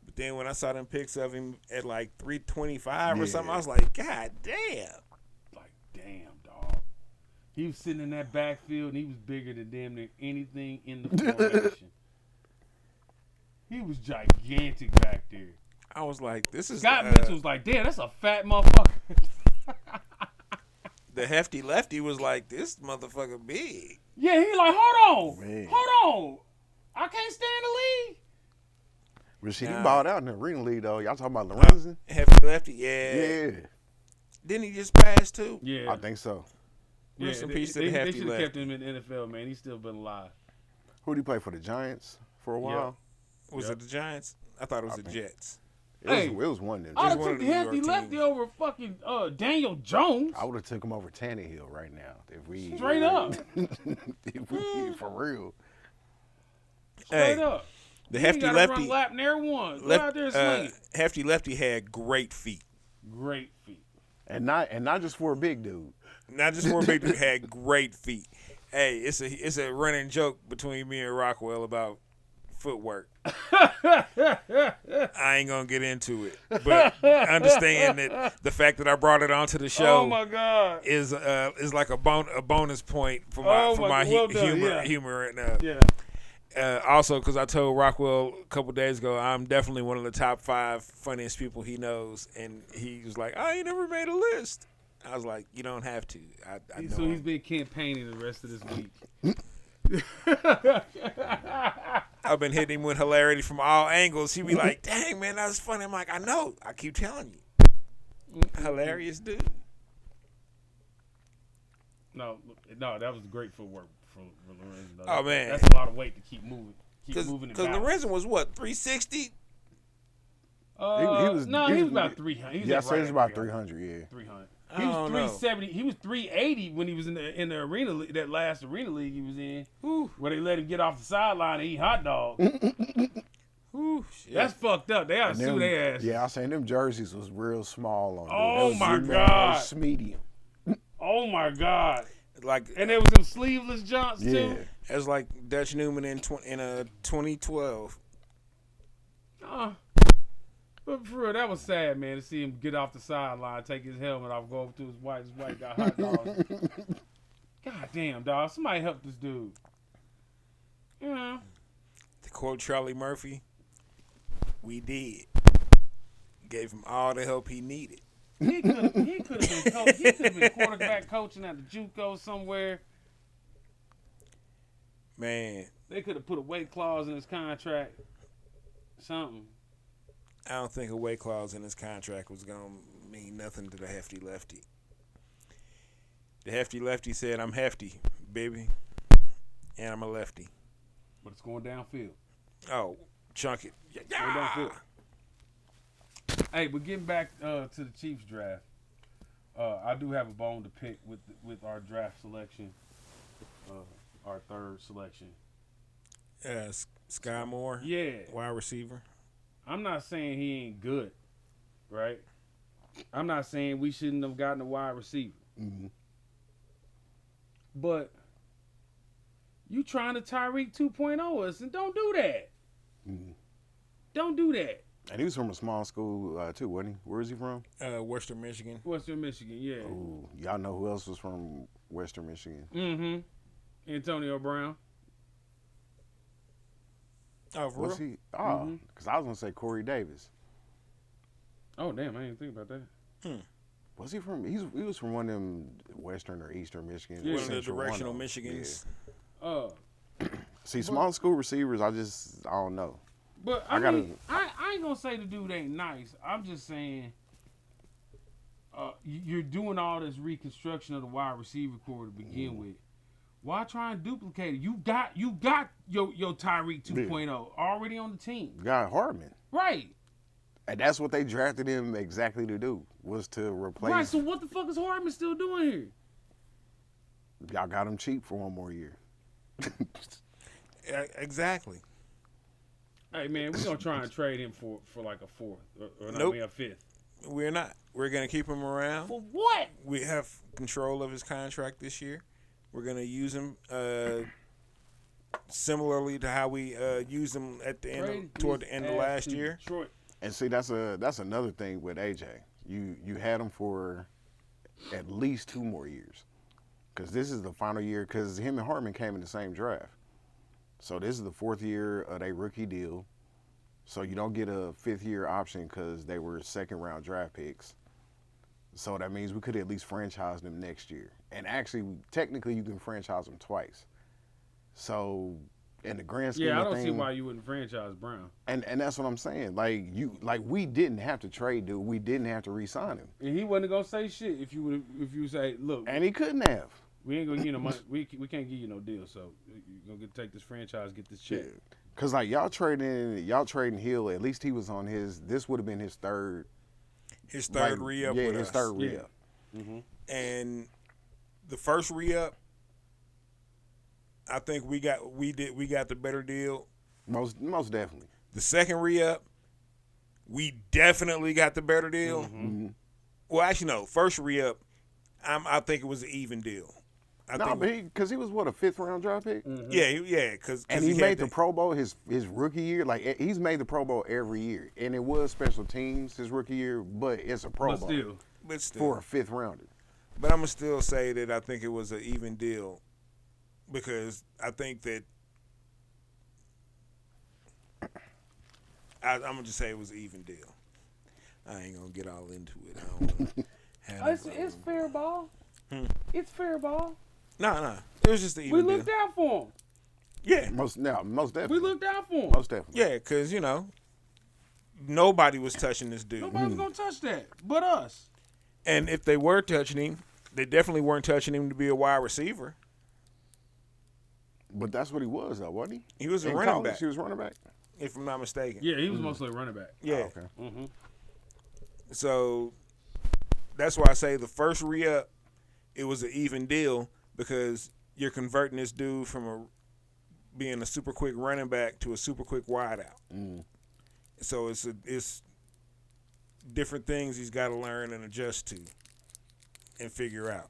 But then when I saw them pics of him at like 325 or something, I was like, God damn. Like, damn, dog. He was sitting in that backfield and he was bigger than damn near anything in the formation. He was gigantic back there. I was like, this is Scott Mitchell was like, damn, that's a fat motherfucker. the hefty lefty was like, this motherfucker big. Yeah, he like, hold on. Man. Hold on. I can't stay in the league. But shit, Nah. he balled out in the arena league, though. Y'all talking about Lorenzen? Hefty lefty, yeah. Yeah. Didn't he just pass too? Yeah. I think so. Yeah, Rest in they, peace to they, the they hefty should have lefty. kept him in the NFL, man. He's still been alive. Who did he play for? The Giants for a while? Was Yep. it the Giants? I thought it was I the think- Jets. Hey. It was one of them. I'd Just have one took of the the New hefty York lefty teams. over fucking Daniel Jones. I would have took him over Tannehill right now. If we Straight up. if we for real. Straight Hey, up. The You hefty gotta lefty, run lap near one. Go out there and swing it. hefty lefty had great feet. Great feet. And not just for a big dude. Not just for a big dude, had great feet. Hey, it's a running joke between me and Rockwell about footwork. I ain't gonna get into it, but understand that the fact that I brought it onto the show Oh my God. is like a bonus point for my Oh for my my God, well done, humor yeah. humor right now. Yeah. Also, because I told Rockwell a couple days ago, I'm definitely one of the top 5 funniest people he knows, and he was like, "I ain't never made a list." I was like, "You don't have to." I know. So he's been campaigning the rest of this week. I've been hitting him with hilarity from all angles. He'd be like, "Dang, man, that was funny." I'm like, "I know. I keep telling you, hilarious dude." No, that was great footwork for Lorenzen. Oh, man. That's a lot of weight to keep moving. keep moving it Because back. Lorenzen was what, 360? He was about 300. Yeah, I said it's about 300. Yeah. 300. I He was don't know. 370. He was 380 when he was in the arena league, that last arena league he was in, where they let him get off the sideline and eat hot dogs. Ooh, shit. That's fucked up. They ought to And sue them- their ass. Yeah, I seen them jerseys was real small on. Oh, dude. my That was God. It's medium. Oh my God. Like, And there was them sleeveless jumps Yeah. too. it's like Dutch Newman in 2012. But for real, that was sad, man, to see him get off the sideline, take his helmet off, go over to his wife. His wife got hot dogs. God damn, dog. Somebody help this dude. You know. To quote Charlie Murphy, we did. Gave him all the help he needed. He could have been coach. He could have been quarterback coaching at the JUCO somewhere. Man, They could have put a weight clause in his contract. Something. I don't think a weight clause in his contract was going to mean nothing to the hefty lefty. The hefty lefty said, I'm hefty, baby, and I'm a lefty. But it's going downfield. Oh, chunk it. Yeah. Going downfield. Hey, but getting back to the Chiefs draft, I do have a bone to pick with our draft selection, our third selection. Sky Moore, Yeah, wide receiver. I'm not saying he ain't good, right? I'm not saying we shouldn't have gotten a wide receiver. Mm-hmm. But you trying to Tyreek 2.0 us, and don't do that. Mm-hmm. Don't do that. And he was from a small school too, wasn't he? Where is he from? Western Michigan. Western Michigan, yeah. Ooh, y'all know who else was from Western Michigan? Mm-hmm. Antonio Brown. Oh, for Was real? he? Oh, because I was gonna say Corey Davis. Oh, damn, I didn't think about that. Was he from? He was from one of them Western or Eastern Michigan. Yeah. One of the Central, one directional of them. Michigans. See, small school receivers, I don't know. But I mean, I ain't gonna say the dude ain't nice. I'm just saying, you're doing all this reconstruction of the wide receiver core to begin with. Why try and duplicate it? You got your Tyreek 2.0 already on the team, You got Hartman, right? and that's what they drafted him exactly to do, was to replace. Right. So what the fuck is Hartman still doing here? Y'all got him cheap for one more year. Exactly. Hey man, we're gonna try and trade him for like a fourth or Nope. a fifth. We're not. We're going to keep him around. For what? We have control of his contract this year. We're going to use him similarly to how we used him at the end toward the end of last year. Detroit. And see, that's another thing with AJ. You had him for at least 2 more years, because this is the final year. Because him and Hartman came in the same draft, so this is the 4th year of their rookie deal. So you don't get a 5th year option because they were 2nd round draft picks. So that means we could at least franchise them next year. And actually, technically, you can franchise them twice. So in the grand scheme Yeah, I of don't see things, why you wouldn't franchise Brown. and that's what I'm saying. Like we didn't have to trade dude. We didn't have to re-sign him, And he wasn't gonna say shit if you say, look, and he couldn't have. we ain't gonna give you no money. We can't give you no deal. So you're gonna take this franchise, get this check. Cause like y'all trading Hill. At least he was on his. This would have been his third. His third re-up Yeah, with his us. third re-up. And the first re-up, I think we got the better deal. Most definitely. The second re-up, we definitely got the better deal. Well, actually, no. First re-up, I think it was an even deal. Because he was what, a 5th round draft pick, Yeah, because and he made the Pro Bowl his rookie year. Like he's made the Pro Bowl every year, and it was special teams his rookie year, but it's a Pro Bowl but still. for a 5th rounder. But I'm gonna still say that I think it was an even deal, because I think that I'm gonna just say it was an even deal. I ain't gonna get all into it. I don't wanna have It's fair ball. It's fair ball. No. It was just an even We deal. looked out for him. Yeah, Most definitely. We looked out for him. Most definitely. yeah, because nobody was touching this dude, Nobody was gonna touch that but us. and if they were touching him, they definitely weren't touching him to be a wide receiver. But that's what he was, though, wasn't he? He was a In running college, back, He was running back. if I'm not mistaken. Yeah, he was mostly a running back. Yeah. Oh, okay. Mm-hmm. So that's why I say the first re-up, it was an even deal because you're converting this dude from being a super quick running back to a super quick wideout. So it's different things he's got to learn and adjust to and figure out.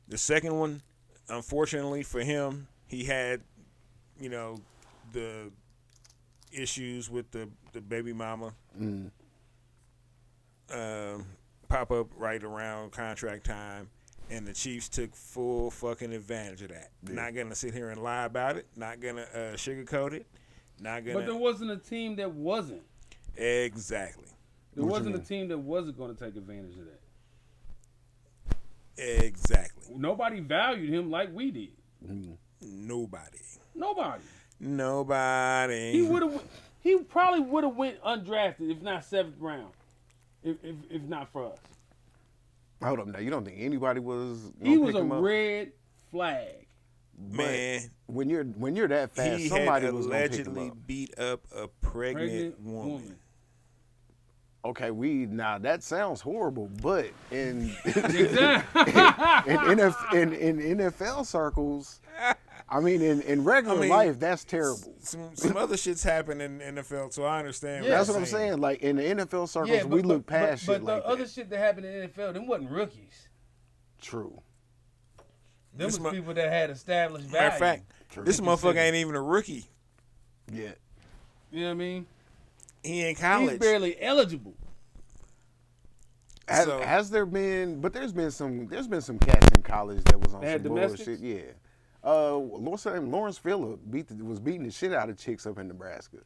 The second one, unfortunately for him, he had, the issues with the baby mama pop up right around contract time, and the Chiefs took full fucking advantage of that. Yeah. Not gonna sit here and lie about it. Not gonna sugarcoat it. Not gonna. But there wasn't a team that wasn't. Exactly. There wasn't a team that wasn't going to take advantage of that. Exactly. Nobody valued him like we did. Nobody. He probably would have went undrafted if not 7th round. If not for us. Hold up now. You don't think anybody was He was pick a him up? red flag. Man, when you're that fast, he somebody had was going to pick him allegedly up. beat up a pregnant woman. Okay, now that sounds horrible, but in NFL circles, I mean, in regular life, that's terrible. Some other shit's happen in NFL, so I understand. Yeah, that's what I'm saying. Like in the NFL circles, we look past shit like that. But the other shit that happened in the NFL, them wasn't rookies. True. Them was people that had established value. Matter of fact, this motherfucker ain't even a rookie. Yeah. You know what I mean? He in college. He's barely eligible. Has there been? But there's been some cats in college that was on some bullshit. Yeah. Lawrence Phillip was beating the shit out of chicks up in Nebraska,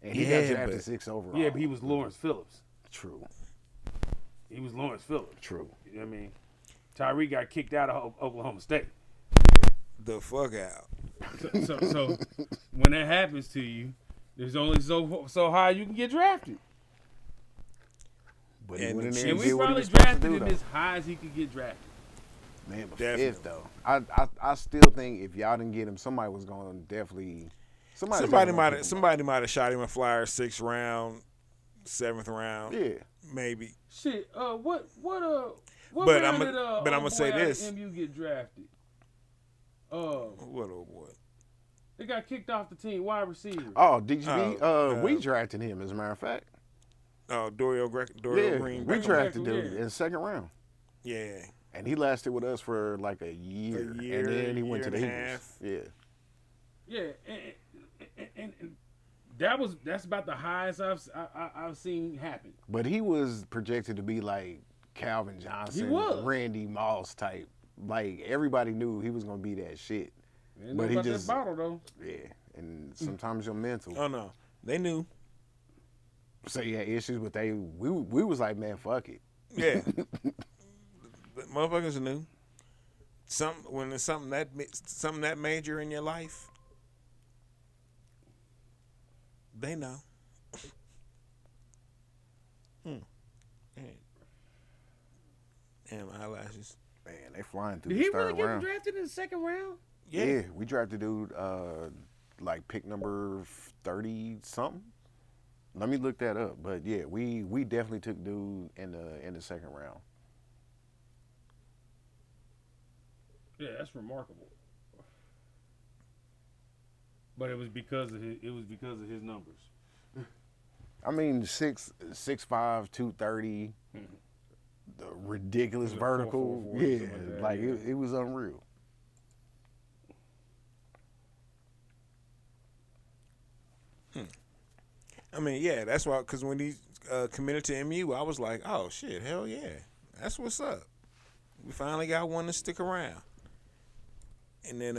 and he got drafted 6 overall. Yeah, but he was Lawrence Phillips. True. He was Lawrence Phillips. True. You know what I mean? Tyree got kicked out of Oklahoma State. The fuck out. So when that happens to you, there's only so high you can get drafted. But and we probably drafted him as high as he could get drafted. Man, but 5th though, I still think if y'all didn't get him, somebody was going to definitely. Somebody might have shot him a flyer 6th round, 7th round. Yeah, maybe. Shit. What but I'm gonna say this. MU get drafted. What old boy? They got kicked off the team. Wide receiver. Oh, DGB. We drafted him, as a matter of fact. Oh, Dorial Green. We drafted dude in the 2nd round. Yeah. And he lasted with us for like a year, and then he went to the Eagles. Yeah, and that's about the highest I've seen happen. But he was projected to be like Calvin Johnson, Randy Moss type. Like everybody knew he was gonna be that shit. But he just that bottle though. Yeah, and sometimes your mental. Oh no, they knew. So he had issues, but we was like, man, fuck it. Yeah. The motherfuckers knew. When it's something that major in your life, they know. Damn eyelashes. Man, they flying through the 3rd round. Did he really get drafted in the 2nd round? Yeah, we drafted dude like pick number 30 something. Let me look that up. But yeah, we definitely took dude in the 2nd round. Yeah, that's remarkable. But it was because of his numbers. I mean, 6'5", 230, the ridiculous vertical. 4'4", yeah, like it was unreal. I mean, yeah, that's why. Because when he committed to MU, I was like, oh shit, hell yeah, that's what's up. We finally got one to stick around. And then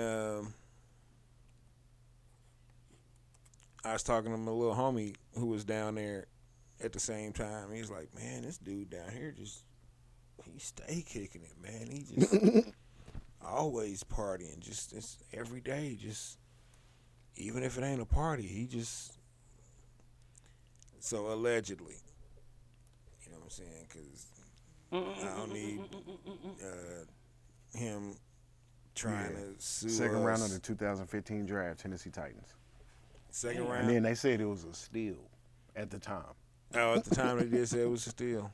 I was talking to my little homie who was down there at the same time. He's like, man, this dude down here he stay kicking it, man. He just always partying, just every day, just even if it ain't a party, he just. So allegedly, you know what I'm saying? Because I don't need him trying to sue Second us. round of the 2015 draft, Tennessee Titans. Second And round. then they said it was a steal at the time. Oh, at the time they did say it was a steal.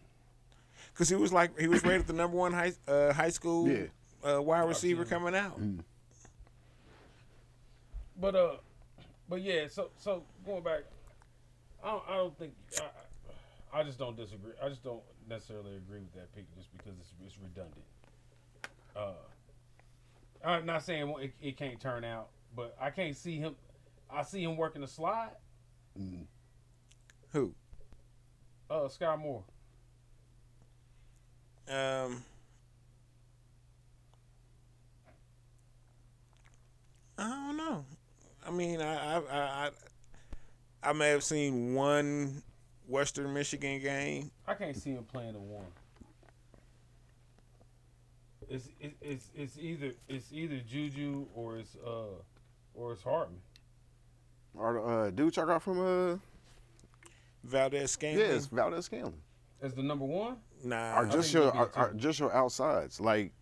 Because he was rated the number one high school wide receiver coming out. Mm. But yeah. So going back, I don't think I just don't disagree. I just don't necessarily agree with that pick just because it's redundant. I'm not saying it can't turn out, but I can't see him. I see him working the slide. Mm. Who? Sky Moore. I don't know. I mean, I may have seen one Western Michigan game. I can't see him playing the one. It's either Juju or it's Hartman. Or dude y'all got from Valdez Scantling. yes, Valdez Scantling. As the number one. Nah. Or just think your he'd be a or just your outsides. Like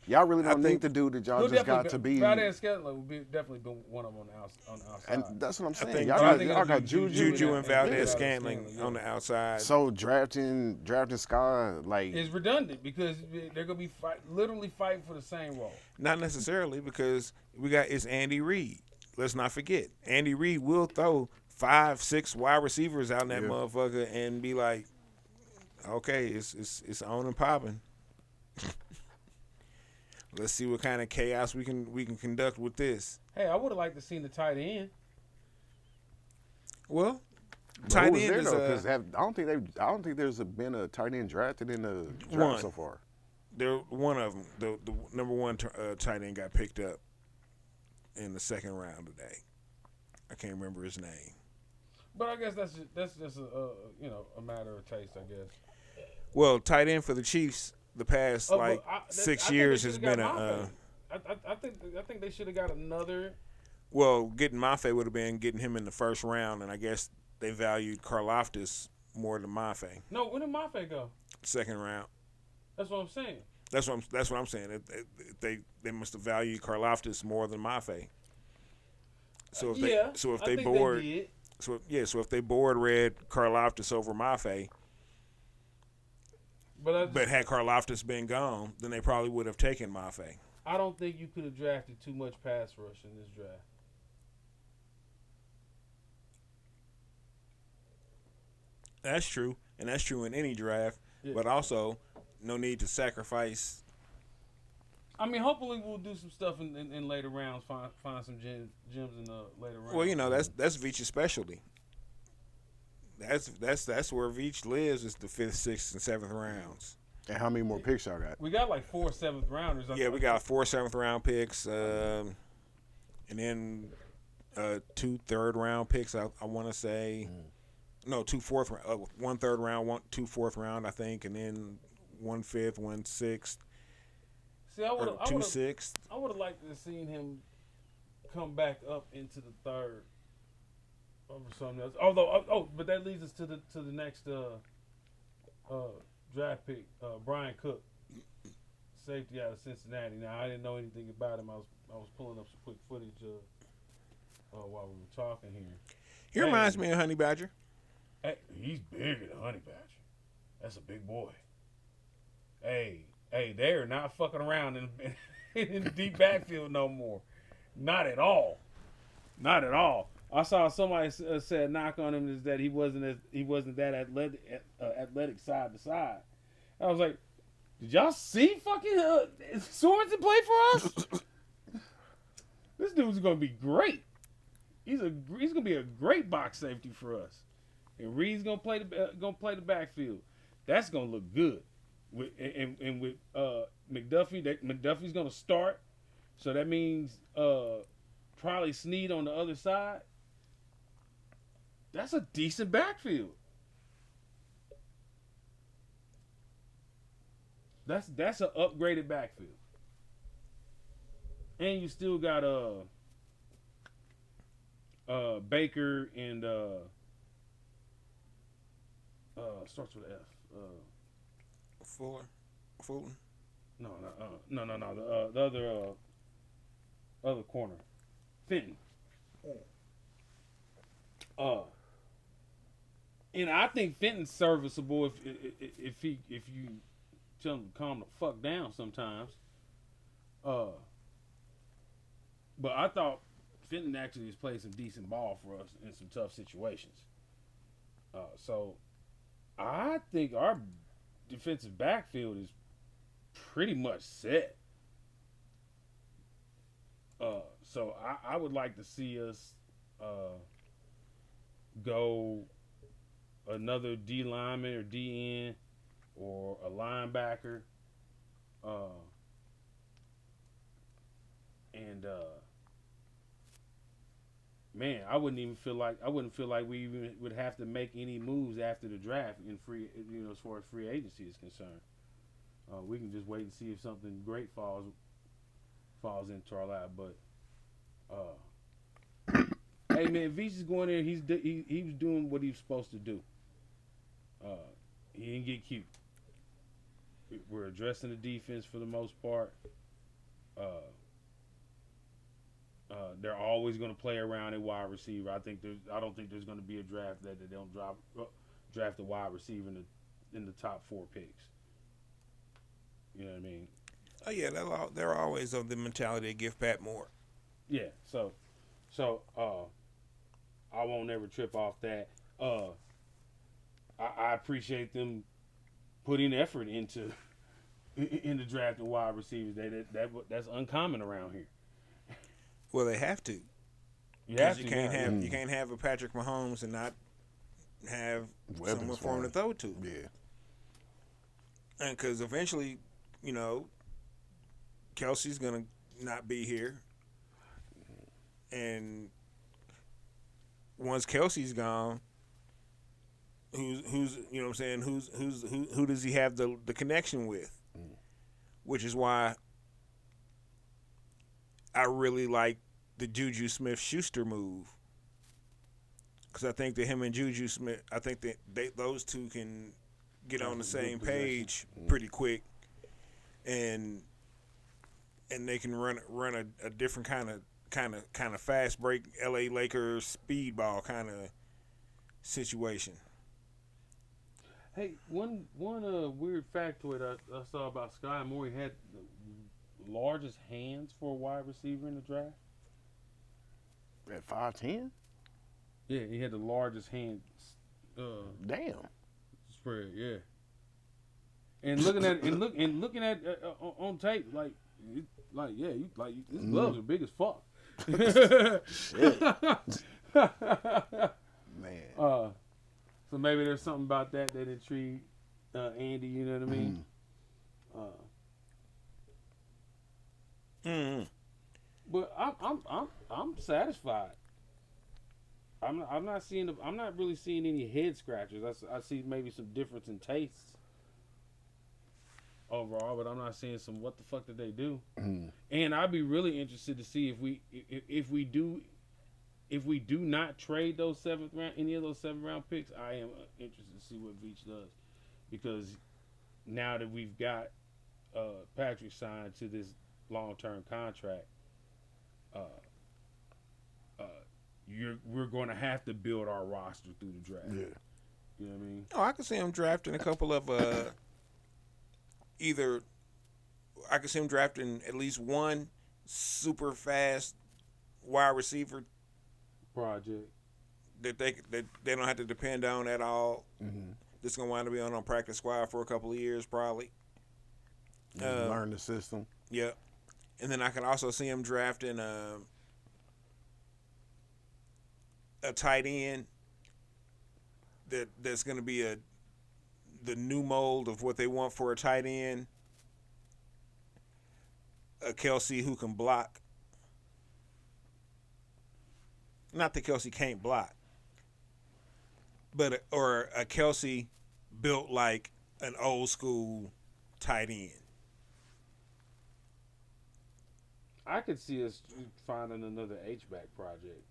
y'all really don't need the dude that y'all just got to be. Valdez Scantling would definitely been one of them on the outside. And that's what I'm saying. think Y'all got Juju. Juju and Valdez Yeah. Scantling on the outside. So drafting Sky like It's redundant because they're gonna be literally fighting for the same role. Not necessarily, because it's Andy Reid. Let's not forget, Andy Reid will throw 5-6 wide receivers out in that motherfucker and be like, okay, it's on and popping. Let's see what kind of chaos we can conduct with this. Hey, I would have liked to seen the tight end. Well, But tight who was end there is though? Because I don't think there's been a tight end drafted in the draft One. so far. one of them. The number one tight end got picked up in the second round today. I can't remember his name. But I guess that's just a matter of taste, I guess. Well, tight end for the Chiefs the past 6 years has been I think they should have got another. Well, getting Mafe would have been getting him in the first round, and I guess they valued Karlaftis more than Mafe. No, when did Mafe go? Second round. That's what I'm saying. That's what I'm saying. They must have valued Karlaftis more than Mafe. So if they board read Karlaftis over Mafe, but had Karlaftis been gone, then they probably would have taken Mafe. I don't think you could have drafted too much pass rush in this draft. That's true, and that's true in any draft. Yeah. But also, no need to sacrifice. I mean, hopefully we'll do some stuff in later rounds. Find some gems in the later rounds. Well, that's Veach's specialty. That's where Veach lives, is the 5th, 6th, and 7th rounds. And how many more picks y'all got? We got like 4 7th rounders. Yeah, we got 4 7th round picks, and then 2 3rd round picks. I want to say, no, 2 4th round, 1 3rd round, 2 4th round, I think, and then 1 5th, 1 6th. See, I would have 2 6th. I would have liked to have seen him come back up into the 3rd over something else. Although, but that leads us to the next draft pick, Brian Cook, safety out of Cincinnati. Now I didn't know anything about him. I was pulling up some quick footage while we were talking here. He reminds me of Honey Badger. Hey, he's bigger than Honey Badger. That's a big boy. Hey, they're not fucking around in the deep backfield no more. Not at all. Not at all. I saw somebody said knock on him is that he wasn't that athletic side to side. I was like, did y'all see fucking Sorensen play for us? This dude's gonna be great. He's gonna be a great box safety for us. And Reed's gonna play the backfield. That's gonna look good. With McDuffie, McDuffie's gonna start. So that means probably Snead on the other side. That's a decent backfield. That's an upgraded backfield. And you still got Baker and starts with F. Fulton. No. The other other corner, Fenton. And I think Fenton's serviceable if you tell him to calm the fuck down sometimes. But I thought Fenton actually has played some decent ball for us in some tough situations. So I think our defensive backfield is pretty much set. So I would like to see us go another D lineman or DN or a linebacker. Man, I wouldn't feel like we even would have to make any moves after the draft in as far as free agency is concerned. We can just wait and see if something great falls into our lap. But hey man, if Veach is going there, he was doing what he was supposed to do. He didn't get cute. We're addressing the defense for the most part. They're always going to play around a wide receiver. I don't think there's going to be a draft that they don't draft a wide receiver in the top 4 picks. You know what I mean? Oh yeah, they're always of the mentality to give Pat more. Yeah. So I won't ever trip off that. I appreciate them putting effort into drafting wide receivers. That's uncommon around here. Well, they have to. You can't have a Patrick Mahomes and not have someone for him to throw to. Yeah. And because eventually, Kelsey's gonna not be here, and once Kelsey's gone, who does he have the connection with? Which is why I really like the Juju Smith-Schuster move, because I think that him and Juju Smith, I think that those two can get on the same page pretty quick, and they can run a different kind of fast break LA Lakers speedball kind of situation. Hey, one weird factoid I saw about Sky Moore, he had the largest hands for a wide receiver in the draft. At 5'10"? Yeah, he had the largest hands. Damn. Spread, yeah. And looking at on tape, his gloves are big as fuck. Shit. Man. So maybe there's something about that intrigued Andy. You know what I mean? But I'm satisfied. I'm not really seeing any head scratchers. I see maybe some difference in tastes overall, but I'm not seeing some what the fuck did they do. And I'd be really interested to see if we do not trade those any of those 7th round picks. I am interested to see what Veach does, because now that we've got Patrick signed to this long-term contract, we're going to have to build our roster through the draft. Yeah. You know what I mean? Oh, I can see him drafting a couple of I can see him drafting at least one super fast wide receiver project that they don't have to depend on at all. Mm-hmm. That's gonna wind up being on practice squad for a couple of years probably. Learn the system. Yeah, and then I can also see him drafting a tight end that's going to be the new mold of what they want for a tight end. A Kelsey who can block. Not that Kelsey can't block, but or a Kelsey built like an old school tight end. I could see us finding another H-back project.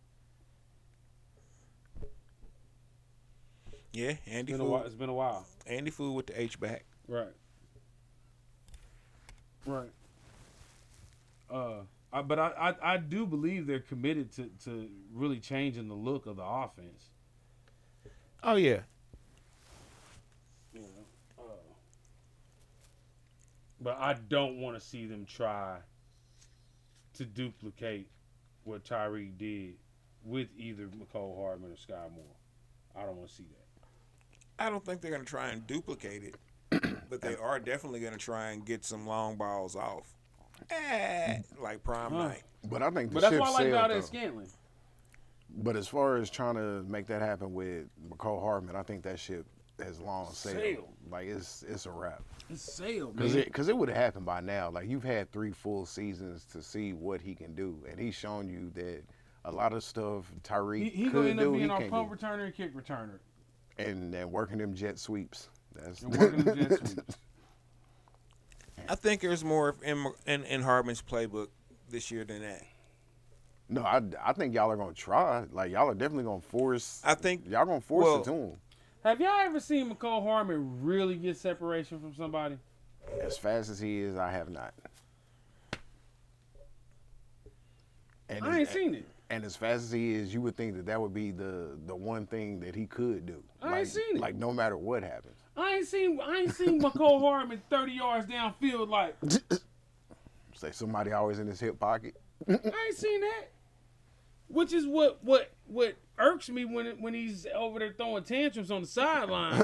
Yeah, Andy Fool. It's been a while. Andy Fool with the H-back. Right. But I do believe they're committed to really changing the look of the offense. Oh yeah. You know, but I don't want to see them try to duplicate what Tyreek did with either McCole Hardman or Sky Moore. I don't want to see that. I don't think they're going to try and duplicate it, but they are definitely going to try and get some long balls off. Like prom night. But I think the But that's ship why I like sailed, Valdez though. Scantling. But as far as trying to make that happen with McCole Hardman, I think that ship has long sailed. Sailed. Like it's a wrap. It's sailed, man. Because it would have happened by now. Like you've had 3 full seasons to see what he can do, and he's shown you that a lot of stuff Tyreek He could gonna end up do, being he our can't punt do. returner and kick returner. And working them jet sweeps. That's And working the jet sweeps. I think there's more in Hardman's playbook this year than that. No, I think y'all are gonna try. Like y'all are definitely gonna force. I think y'all gonna force it to him Have y'all ever seen McCole Hardman really get separation from somebody? as fast as he is. I have not. And I ain't seen it. And as fast as he is, you would think that would be the one thing that he could do. I ain't seen it. Like no matter what happens. I ain't seen McCole Hardman 30 yards downfield like Say somebody always in his hip pocket. I ain't seen that. Which is what irks me when he's over there throwing tantrums on the sideline.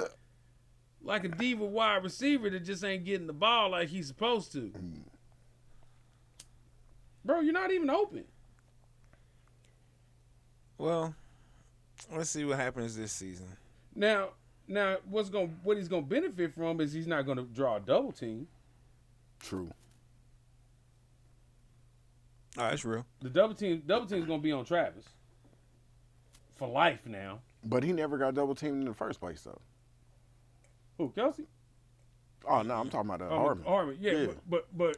Like a diva wide receiver that just ain't getting the ball like he's supposed to. Bro, you're not even open. Well, let's see what happens this season. Now what he's gonna benefit from is he's not gonna draw a double team. True. Oh, that's real. The double team's gonna be on Travis. For life now. But he never got double teamed in the first place though. Who, Kelsey? Oh no, I'm talking about Hardman. Hardman, yeah. Yeah. But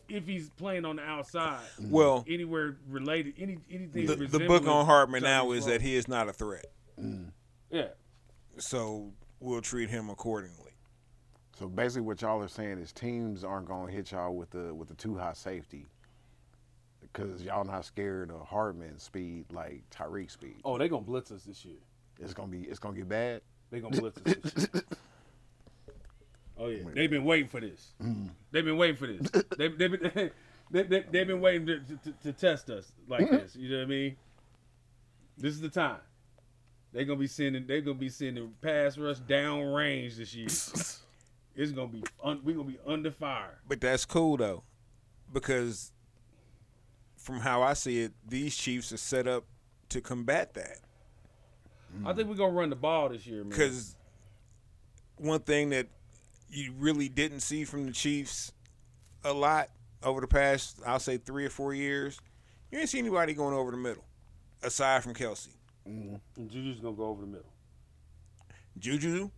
if he's playing on the outside, Well, anywhere related, anything. the book on Hardman now Tyreek is Hill. that he is not a threat. Yeah. So we'll treat him accordingly. So basically, what y'all are saying is teams aren't gonna hit y'all with the too high safety, because y'all not scared of Hardman's speed like Tyreek's speed. Oh, they gonna blitz us this year. It's gonna get bad. They gonna blitz us this year. Oh yeah, they've been waiting for this. They've been waiting for this. They've been waiting to test us like this. You know what I mean? This is the time. They're gonna be sending pass rush down range this year. It's gonna be we're gonna be under fire. But that's cool though, because from how I see it, these Chiefs are set up to combat that. I think we're gonna run the ball this year, man. Because one thing that you really didn't see from the Chiefs a lot over the past, I'll say 3 or 4 years, you ain't see anybody going over the middle, aside from Kelsey. And Juju's gonna go over the middle. Juju,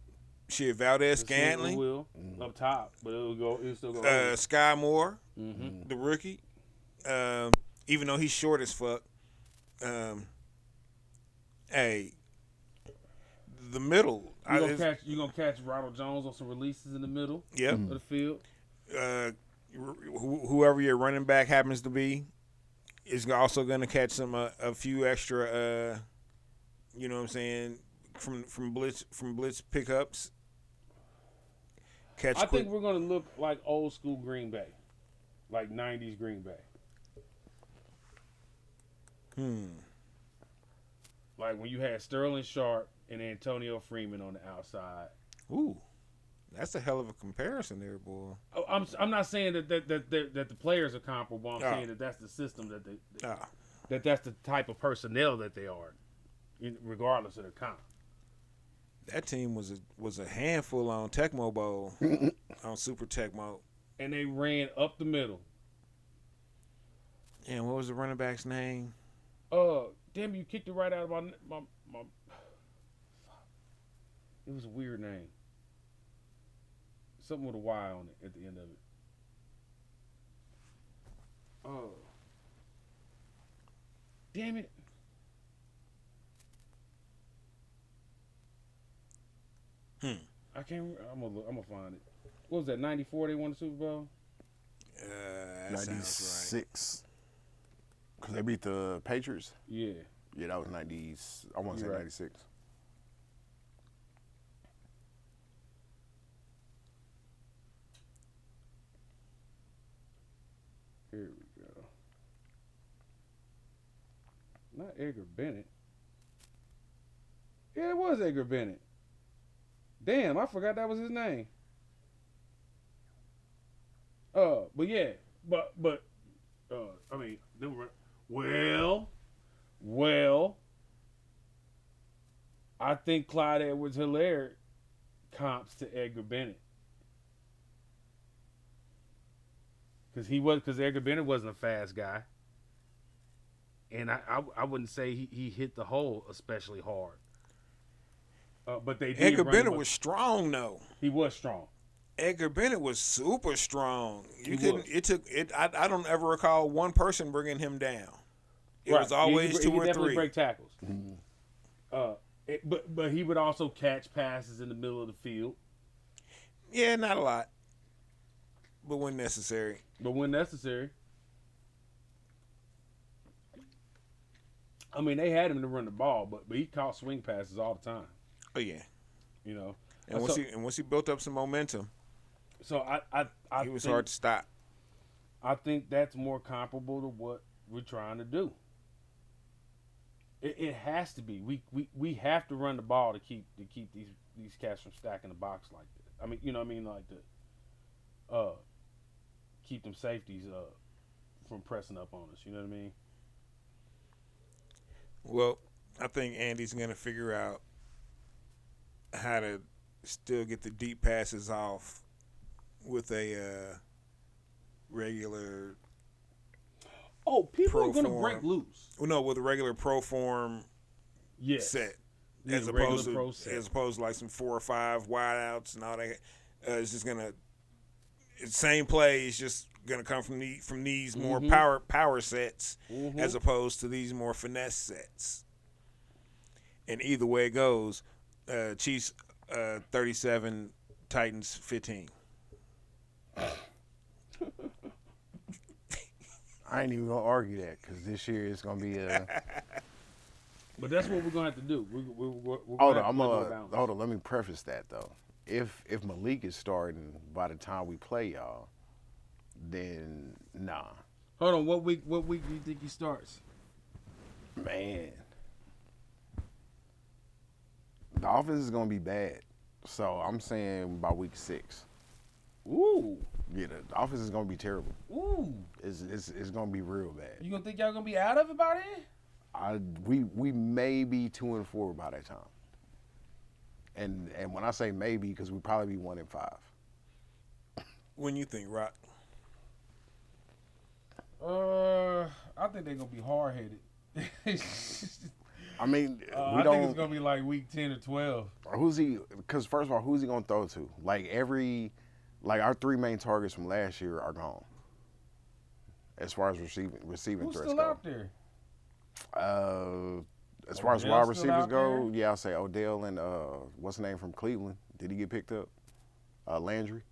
shit, Valdez Scantling, will up top, but it'll still go. Over. Sky Moore, the rookie, even though he's short as fuck. Hey, the middle. You gonna catch Ronald Jones on some releases in the middle Yep. of the field. Whoever your running back happens to be is also going to catch some a few extra. You know what I'm saying, from blitz pickups. I think we're gonna look like old school Green Bay, like '90s Green Bay. Like when you had Sterling Sharp and Antonio Freeman on the outside. Ooh, that's a hell of a comparison there, boy. Oh, I'm not saying that the players are comparable. I'm saying that that's the system that's the type of personnel that they are, regardless of the comp. That team was a handful on Tecmo Bowl, on Super Tecmo. And they ran up the middle. And what was the running back's name? Damn, you kicked it right out of my. It was a weird name. Something with a Y on it at the end of it. Oh. Damn it. I can't. I'm gonna find it. What was that? '94. They won the Super Bowl. That sounds 96. They beat the Patriots. Yeah. Yeah, that was 90s. I want to say You're right. 96. Here we go. Not Edgar Bennett. Yeah, it was Edgar Bennett. Damn, I forgot that was his name. But yeah, but I mean, they were well. I think Clyde Edwards-Helaire comps to Edgar Bennett because Edgar Bennett wasn't a fast guy, and I wouldn't say he hit the hole especially hard. But they did. Edgar Bennett was strong though. He was strong. Edgar Bennett was super strong. You He couldn't. was. It took it. I don't ever recall one person bringing him down. It Right. was always he two could or definitely three. break tackles. But he would also catch passes in the middle of the field. Yeah, not a lot, but when necessary. But when necessary. I mean, they had him to run the ball, but he caught swing passes all the time. Oh yeah. You know. And once he built up some momentum, So I he was think, hard to stop. I think that's more comparable to what we're trying to do. It has to be. We have to run the ball to keep these cats from stacking the box like that. I mean, you know what I mean, like the keep them safeties from pressing up on us. You know what I mean? Well, I think Andy's gonna figure out how to still get the deep passes off with a regular. Oh, people are going to Pro break form. loose. Well, no, with a regular pro form Yes. set, Yeah, as regular opposed pro to set. like some 4 or 5 wideouts and all that. It's just gonna same play is just gonna come from these more power sets as opposed to these more finesse sets. And either way it goes, Chiefs 37, Titans 15. I ain't even gonna argue that because this year it's gonna be a. But that's what we're going to have to do. We're Hold gonna on, have to go balance. hold on. Let me preface that though. If Malik is starting by the time we play y'all, then nah, Hold on. What week do you think he starts? man. The offense is gonna be bad, so I'm saying by week 6. Ooh. Yeah, the offense is gonna be terrible. Ooh. It's gonna be real bad. You gonna think y'all gonna be out of it by then? We may be 2-4 by that time. And when I say maybe, because we probably be 1-5. When you think, Rock? I think they're gonna be hard headed. I mean, I think it's gonna be like week 10 or 12. Who's he? Because first of all, who's he gonna throw to? Like our 3 main targets from last year are gone. As far as receiving Who's threats still go. out there? As far as Odell's wide still receivers out go, there? yeah, I'll say Odell and what's the name from Cleveland? Did he get picked up? Landry.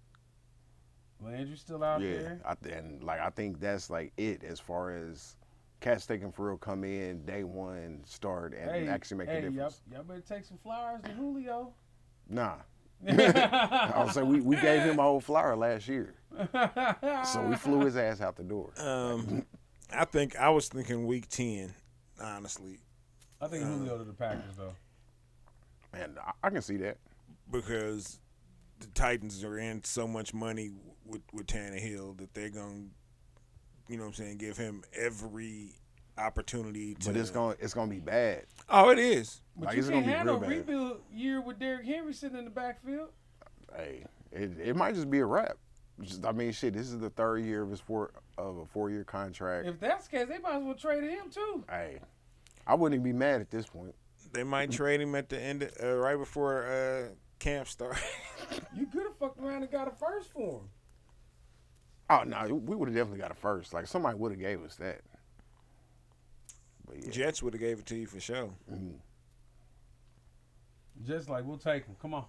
Landry's still out Yeah, there. I think that's like it as far as cats they can for real come in day one, start and actually make a difference. Y'all better take some flowers to Julio. Nah. I was saying we gave him a whole flower last year, so we flew his ass out the door. I was thinking week 10, honestly, I think Julio to the Packers though. Man, I can see that. because the Titans are in so much money with Tannehill that they're going to, you know what I'm saying, give him every opportunity to. But it's gonna be bad. Oh, it is. But Like, you it's can't gonna be have real no bad. rebuild year with Derrick Henry sitting in the backfield. Hey, it might just be a wrap. I mean, shit. This is the 3rd year of a 4-year contract. If that's the case, they might as well trade him too. Hey, I wouldn't even be mad at this point. They might trade him at the end, right before camp starts. You could have fucked around and got a first for him. Oh no, we would have definitely got a first. Like somebody would have gave us that. But yeah. Jets would have gave it to you for sure. Just like we'll take him. Come on,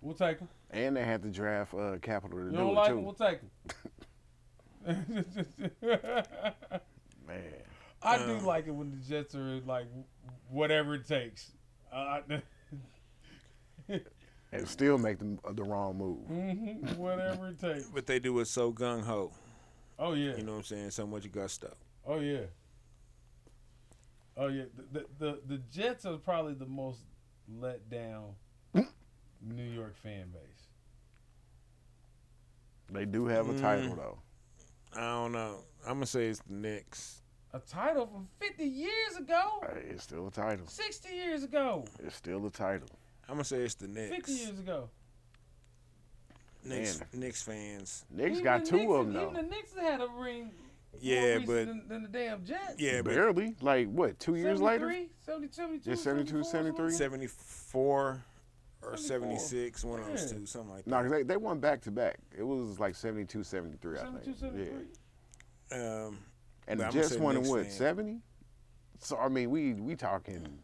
we'll take him. And they had to draft capital to You do don't it like too. him, we'll take him. Man. I do like it when the Jets are like whatever it takes. And still make the wrong move. Whatever it takes. But they do it so gung ho. Oh yeah. You know what I'm saying? So much gusto. Oh yeah. Oh yeah. The Jets are probably the most let down New York fan base. They do have a title though. I don't know. I'm gonna say it's the Knicks. A title from 50 years ago. Hey, it's still a title. 60 years ago. It's still a title. I'm gonna say it's the Knicks. 50 years ago. Knicks fans. Knicks Even got the two Knicks, of them though. Even the Knicks had a ring. Yeah, more but recent than the damn Jets. yeah, but Barely. Like what? 2 years later? 72, 72, Yeah, 72, 73. 74 or 74. 76, one of those Yeah. two, something like No, that. because they won back to back. It was like 72, 73, I 72, think. 73. Yeah. And But the I'ma Jets say won in Knicks what, fan. 70? So I mean, we talking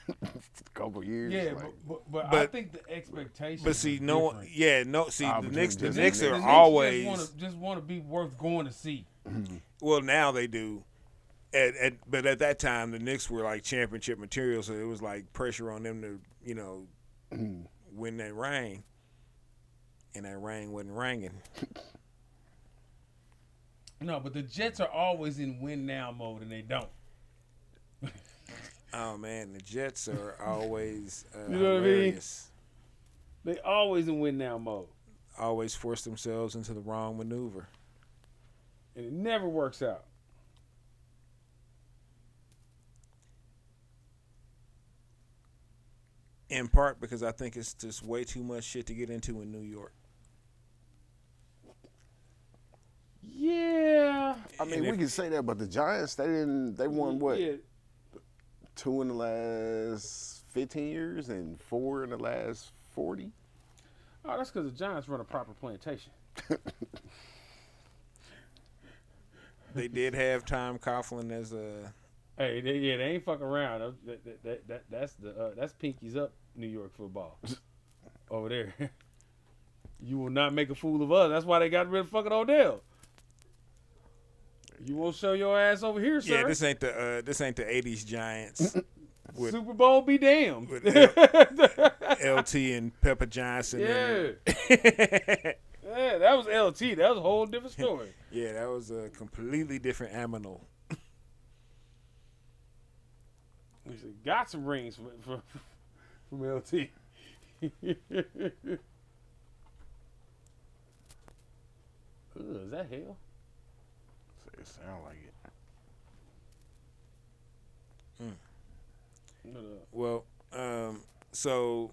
a couple years. Yeah, like, but I But- think the expectations. But see, are no one. different. Yeah, no. See, Ah, the but Knicks. just- The just Knicks the are Knicks always. just want to be worth going to see. Well, now they do. But at that time, the Knicks were like championship material, so it was like pressure on them to, win that ring. And that ring wasn't ringing. No, but the Jets are always in win now mode, and they don't. Oh man, the Jets are always You know what I mean? hilarious. They always in win now mode, Always force themselves into the wrong maneuver. and it never works out. In part because I think it's just way too much shit to get into in New York. Yeah. I mean, And we if- can say that, but the Giants, they won what? Yeah. 2 in the last 15 years and 4 in the last 40? Oh, that's because the Giants run a proper plantation. They did have Tom Coughlin as a. Hey, they ain't fucking around. That's Pinkies up New York football over there. You will not make a fool of us. That's why they got rid of fucking Odell. You won't show your ass over here, sir. Yeah, this ain't the '80s Giants with Super Bowl be damned. with LT and Pepper Johnson. Yeah. And, Yeah, that was LT. That was a whole different story. yeah, that was a completely different animal. We said, got some rings from LT. Ugh, is that hell? It sound like it. Well, so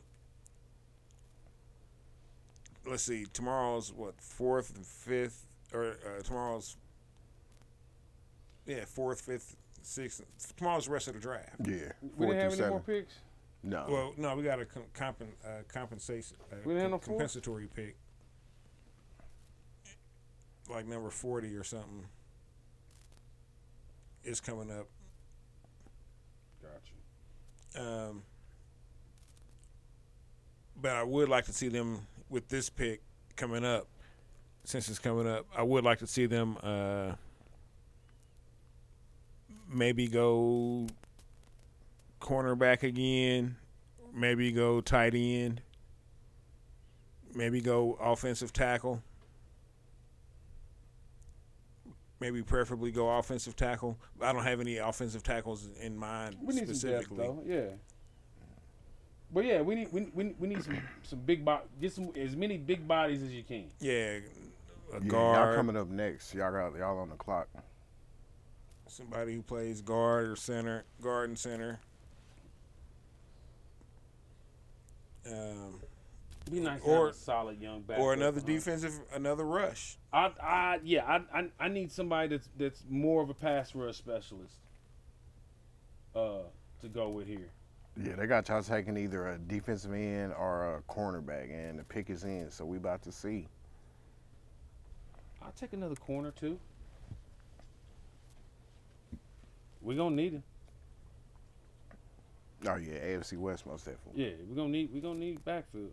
let's see. Tomorrow's what, 4th and 5th, or tomorrow's 4th, 5th, 6th. Tomorrow's the rest of the draft. Yeah. We 4 didn't have through any more 7. picks? No. Well, no, we got a compensation, We didn't have no fourth? compensatory pick, like number 40 or something, is coming up. Gotcha. But I would like to see them with this pick coming up. Since it's coming up, I would like to see them maybe go cornerback again, maybe go tight end, maybe go offensive tackle, maybe preferably go offensive tackle. I don't have any offensive tackles in mind We need specifically. some depth, though. Yeah. But yeah, we need some big get some as many big bodies as you can. Yeah, a Yeah, guard, y'all coming up next. Y'all on the clock. somebody who plays guard or center, guard and center. Be nice to Or- have a solid young back. Or another rush. I need somebody that's more of a pass rush specialist. To go with here. Yeah, they got y'all taking either a defensive end or a cornerback, and the pick is in, so we about to see. I'll take another corner too. We gonna need him. Oh yeah, AFC West most definitely. Yeah, we gonna need backfield.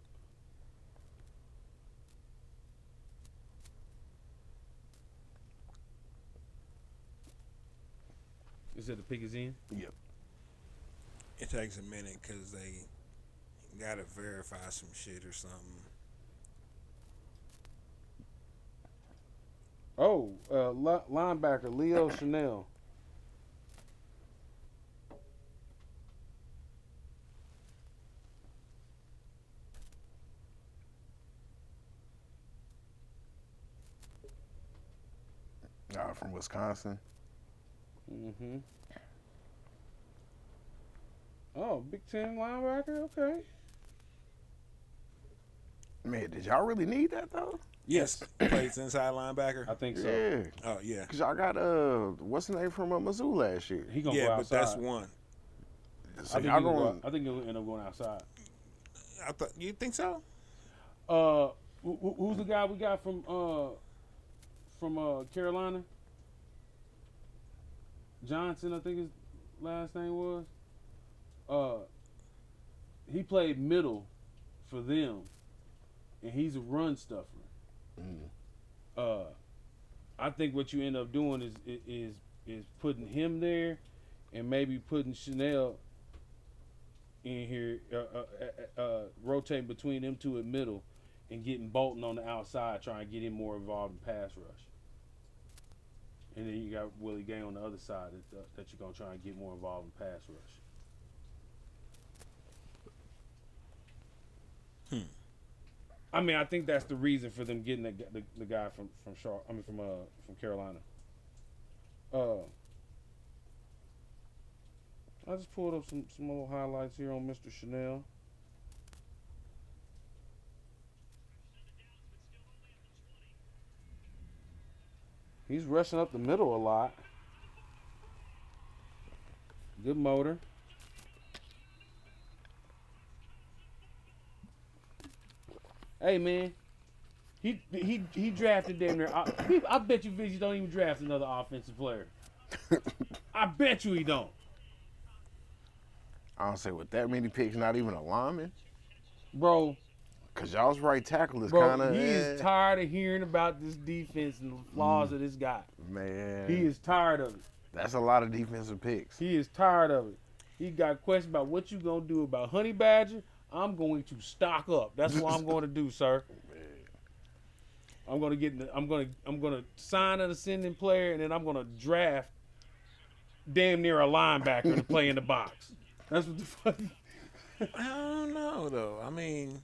Is it the pick is in? Yep. It takes a minute because they gotta verify some shit or something. Oh, linebacker Leo Chanel. From Wisconsin. Mm-hmm. Oh, Big Ten linebacker. Okay. Man, did y'all really need that though? Yes, Plays inside linebacker. I think so. Yeah. Oh yeah, Cause y'all got what's the name from Mizzou last year? He gonna go yeah, outside. but that's one. So I think, y'all I think he'll end up going outside. I thought you think so? Who's the guy we got from Carolina? Johnson, I think his last name was. He played middle for them, and he's a run stuffer. I think what you end up doing is putting him there, and maybe putting Chanel in here, rotating between them two at middle, and getting Bolton on the outside, trying to get him more involved in pass rush. And then you got Willie Gay on the other side that you're gonna try and get more involved in pass rush. I mean, I think that's the reason for them getting the guy from Carolina. I just pulled up some little highlights here on Mr. Chanel. He's rushing up the middle a lot. Good motor. Hey man, he drafted damn near. I bet you Vinci don't even draft another offensive player. I bet you he don't. I don't say with that many picks, not even a lineman. Bro, Cause y'all's right tackle is bro, kind of. he is tired of hearing about this defense and the flaws of this guy. Man, He is tired of it. That's a lot of defensive picks. He is tired of it. He got questions about what you gonna do about Honey Badger. I'm going to stock up. That's what I'm going to do, sir. I'm gonna I'm gonna sign an ascending player, and then I'm gonna draft damn near a linebacker to play in the box. That's what the fuck. I don't know though. I mean,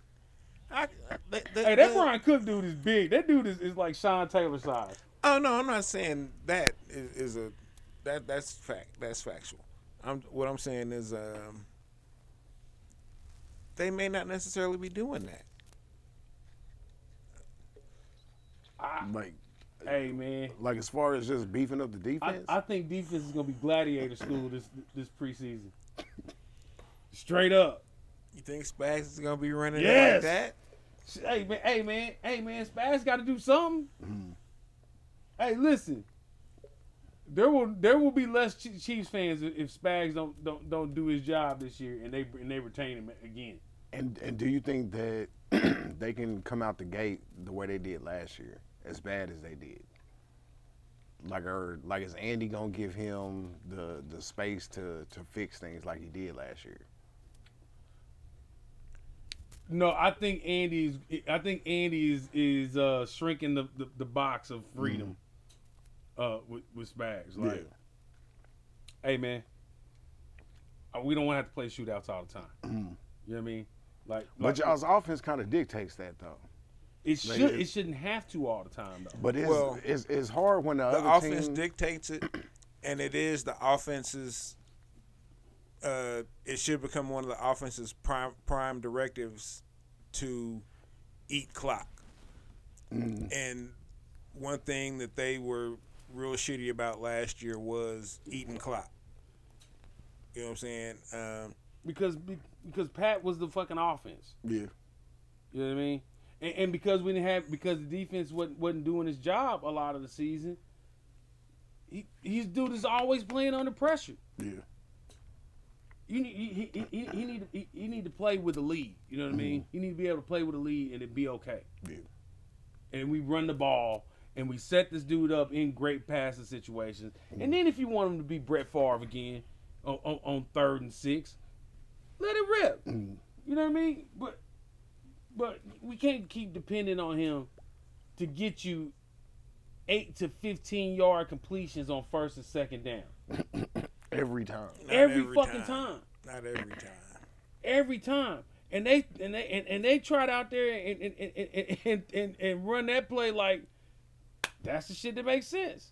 Hey, that Brian Cook dude is big. That dude is like Sean Taylor size. Oh no, I'm not saying that is that's fact. That's factual. What I'm saying is they may not necessarily be doing that. Like, Hey man, like as far as just beefing up the defense. I think defense is gonna be gladiator school this preseason. Straight up. You think Spags is gonna be running it Yes. like that? Hey man, Spags got to do something. Hey, listen. There will be less Chiefs fans if Spags don't do his job this year and they retain him again. And do you think that they can come out the gate the way they did last year, as bad as they did? Like is Andy gonna give him the space to fix things like he did last year? No, I think Andy is shrinking the box of freedom with Spags. Like, hey man, we don't want to have to play shootouts all the time. You know what I mean? But y'all's offense kind of dictates that though. It shouldn't have to all the time though. But it's hard when the other offense team dictates it, and it is the offense's. It should become one of the offense's prime directives to eat clock. And one thing that they were real shitty about last year was eating clock. You know what I'm saying? Because Pat was the fucking offense. Yeah. You know what I mean? And because because the defense wasn't doing his job a lot of the season, he's dude is always playing under pressure. Yeah. He need to play with the lead. You know what I mean? He need to be able to play with the lead and it be okay. Yeah. And we run the ball and we set this dude up in great passing situations. And then if you want him to be Brett Favre again on 3rd and 6, let it rip. You know what I mean? But we can't keep depending on him to get you 8 to 15-yard completions on 1st and 2nd down. Every time. Every fucking time. Not every time. Every time. And they tried out there and run that play like that's the shit that makes sense.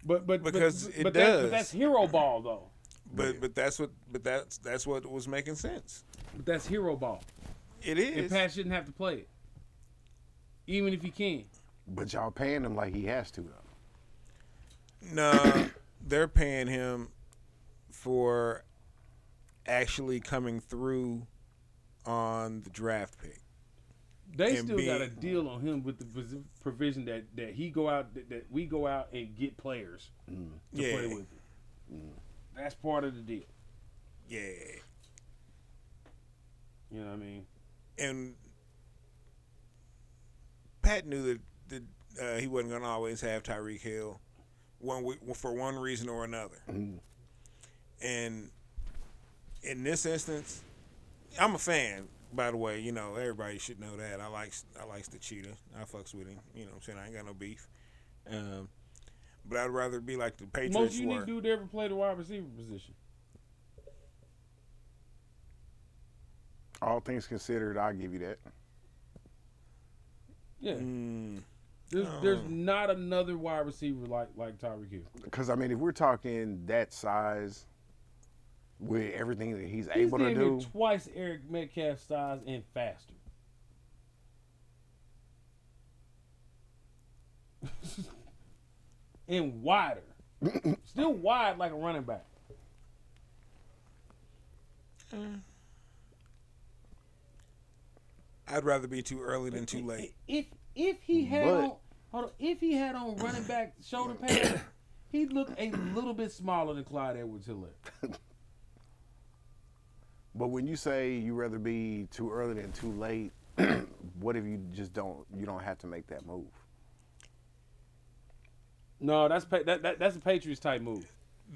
But because it but does. But that's hero ball though. But that's what was making sense. But that's hero ball. It is. And Pat shouldn't have to play it, even if he can. But y'all paying him like he has to, though. No, they're paying him for actually coming through on the draft pick. They And still got a deal on him with the provision that he go out that we go out and get players to play with him. That's part of the deal. Yeah. You know what I mean? And Pat knew that he wasn't going to always have Tyreek Hill for one reason or another. And in this instance, I'm a fan, by the way. You know, everybody should know that. I likes the cheetah. I fucks with him. You know what I'm saying? I ain't got no beef. But I'd rather be like the Patriots Most unique were. dude to ever play the wide receiver position. All things considered, I'll give you that. Yeah. There's not another wide receiver like Tyreek Hill. Because, I mean, if we're talking that size with everything that he's able to do. He's twice Eric Metcalf's size and faster. And wider. Still wide like a running back. I'd rather be too early than too late. If he had on running back shoulder pads, he'd look a little bit smaller than Clyde Edwards-Helaire. But when you say you rather be too early than too late, what if you just don't have to make that move? No, that's a Patriots type move.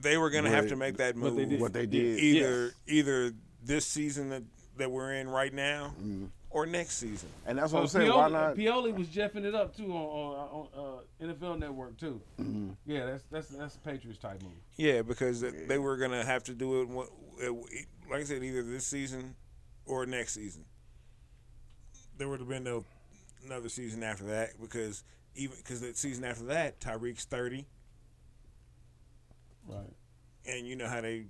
They were going to have to make that move. What they did. Either this season that we're in right now or next season. And that's what I'm saying. Why not? Pioli was jeffing it up too on NFL Network too. Yeah, that's a Patriots type move. Yeah, because they were going to have to do it, like I said, either this season or next season. There would have been no another season after that because the season after that, Tyreek's 30. Right. And you know how they,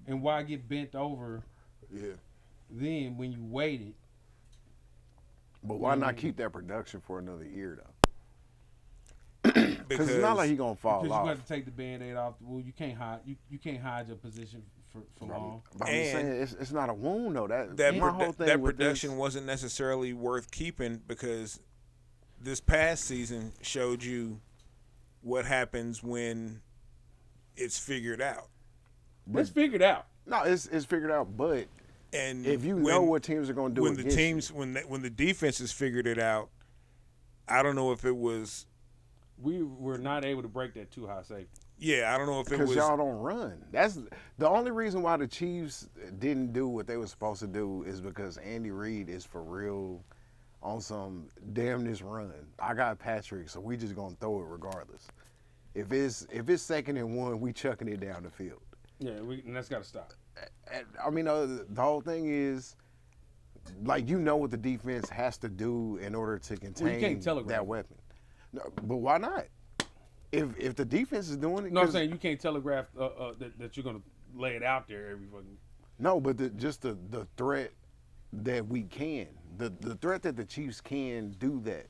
And why get bent over? Yeah. Then when you waited. But why not keep that production for another year though? Because it's not like he's gonna fall because off. you have to take the Band-Aid off. Well, you can't hide. You can't hide your position for long. But I'm just saying it's not a wound though. That production wasn't necessarily worth keeping because this past season showed you what happens when it's figured out. It's figured out. No, it's figured out. But and if you know what teams are going to do when the defense has figured it out, I don't know if it was. We were not able to break that too high safety. Yeah, I don't know if it was. Because y'all don't run. That's the only reason why the Chiefs didn't do what they were supposed to do is because Andy Reid is for real on some damn this run. I got Patrick, so we just gonna throw it regardless. If it's 2nd and 1, we chucking it down the field. Yeah, and that's got to stop. I mean, the whole thing is, like, what the defense has to do in order to contain that weapon. No, but why not? If the defense is doing it, no, I'm saying you can't telegraph that you're gonna lay it out there every fucking. No, but just the threat that we can, the threat that the Chiefs can do that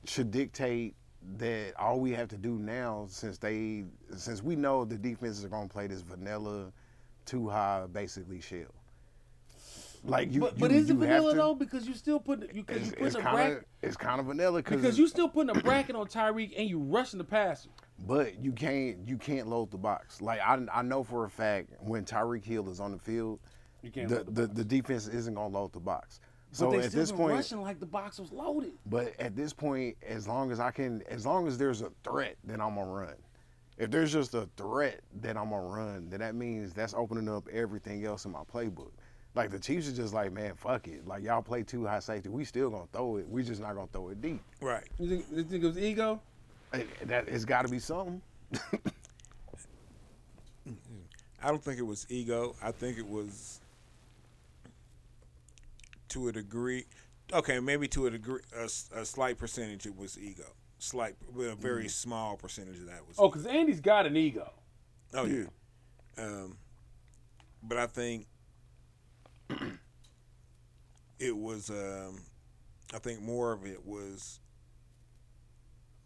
should dictate that all we have to do now, since we know the defenses are gonna play this vanilla, too high, basically shell. Like but is it vanilla though? Because you still put it's kind of vanilla because you still putting a bracket on Tyreek and you rushing the passer. But you can't load the box. Like I know for a fact when Tyreek Hill is on the field, the defense isn't gonna load the box. So but they at still this been point, rushing like the box was loaded. but at this point, as long as there's a threat, then I'm gonna run. If there's just a threat, then I'm gonna run. Then that means that's opening up everything else in my playbook. Like the Chiefs are just like, man, fuck it. Like y'all play too high safety, we still gonna throw it. We just not gonna throw it deep. Right. You think it was ego? That it's got to be something. I don't think it was ego. I think it was to a degree. Okay, maybe to a degree, a slight percentage it was ego. Slight, but a very small percentage of that was. Oh, because Andy's got an ego. Oh yeah. But I think it was. I think more of it was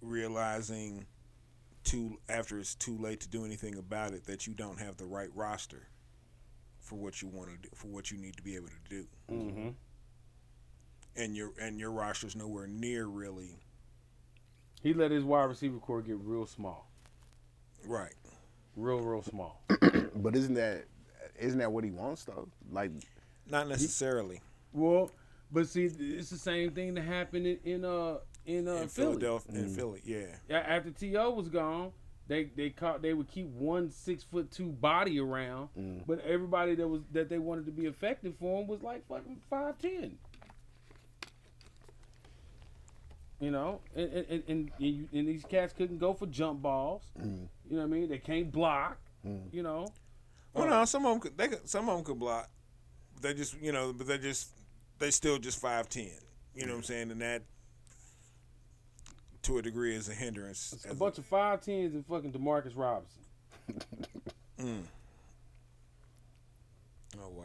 realizing after it's too late to do anything about it that you don't have the right roster for what you want to do, for what you need to be able to do. Mm-hmm. And your roster's nowhere near really He let his wide receiver core get real small. right. Real small. But isn't that what he wants though? Like, Not necessarily. Well, but see, it's the same thing that happened in In Philly. Philadelphia, in Philly, yeah. After T.O. was gone, they would keep 1 6'2" body around, but everybody that they wanted to be effective for him was like fucking 5'10". You know, and these cats couldn't go for jump balls. You know what I mean? They can't block. You know. Well, no, some of them could block. They just, but they still just 5'10". You know what I'm saying? And that, to a degree, is a hindrance. It's a bunch of 5'10s and fucking DeMarcus Robinson. Oh wow.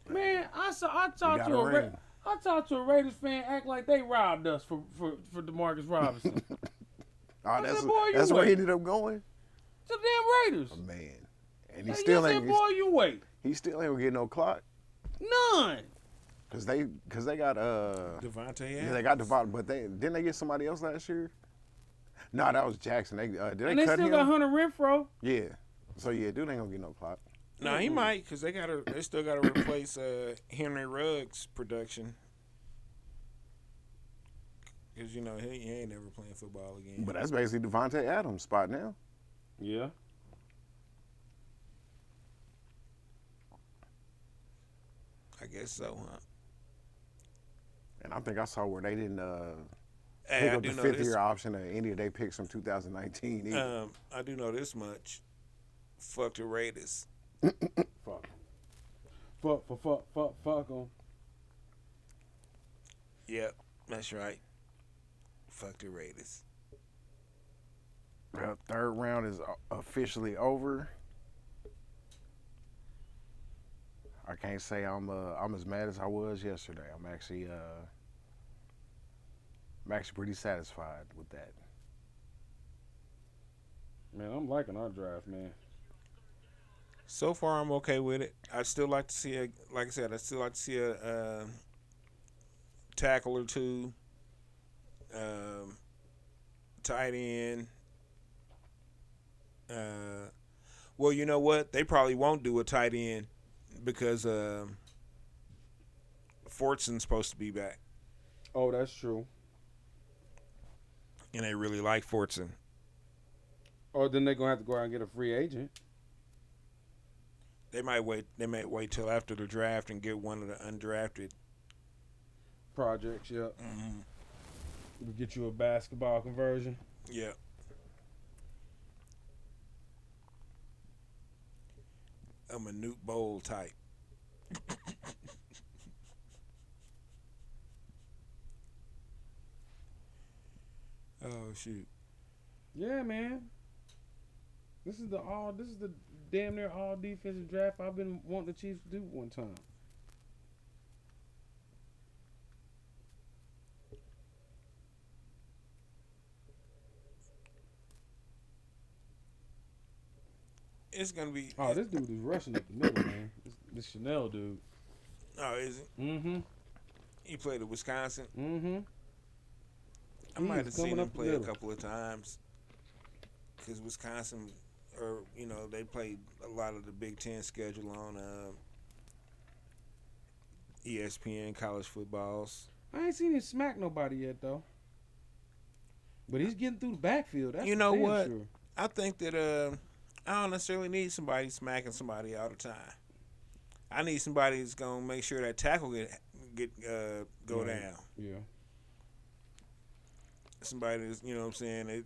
Man, I talked to a Raiders fan act like they robbed us for DeMarcus Robinson. oh, said, boy, you that's where he wait. ended up going. It's the damn Raiders. Oh, man, and he Hey, still you ain't. said, boy, you wait. He still ain't gonna get no clock. None. Cause they got Devontae yeah, Adams. they got Devontae, but didn't they get somebody else last year? No, that was Jackson. Did And they they cut still him? got Hunter Renfro. Yeah. So yeah, dude ain't gonna get no clock. No, he might, because they still got to replace Henry Ruggs' production. Because, he ain't never playing football again. But that's basically Devontae Adams' spot now. Yeah. I guess so, huh? And I think I saw where they didn't Hey, pick I up do the know fifth this. year option of any of their picks from 2019 either. I do know this much. Fuck the Raiders. Fuck. Fuck them. Yep, that's right. Fuck the Raiders. Well, third round is officially over. I can't say I'm as mad as I was yesterday. I'm actually pretty satisfied with that. Man, I'm liking our draft, man. So far, I'm okay with it. I'd still like to see like I said, I'd still like to see a tackle or two, tight end. Well, you know what? They probably won't do a tight end because Fortson's supposed to be back, Oh, that's true. and they really like Fortson. Or then they're gonna have to go out and get a free agent. They might wait. They might wait till after the draft and get one of the undrafted Projects, yeah. Mm-hmm. We get you a basketball conversion. Yeah. A minute bowl type. Oh shoot. Yeah, man. This is the damn near all defensive draft I've been wanting the Chiefs to do one time. It's gonna be. Oh, this dude is rushing up the middle, man. This Chanel dude. Oh, is it? Mm-hmm. He played at Wisconsin. Mm-hmm. I He might is have seen coming him up the play a middle. couple of times. Because Wisconsin, or they played a lot of the Big Ten schedule on ESPN college footballs. I ain't seen him smack nobody yet though. But he's getting through the backfield. That's You know damn what? Sure. I think that I don't necessarily need somebody smacking somebody all the time. I need somebody that's gonna make sure that tackle go down. Yeah. Somebody that's, you know what I'm saying.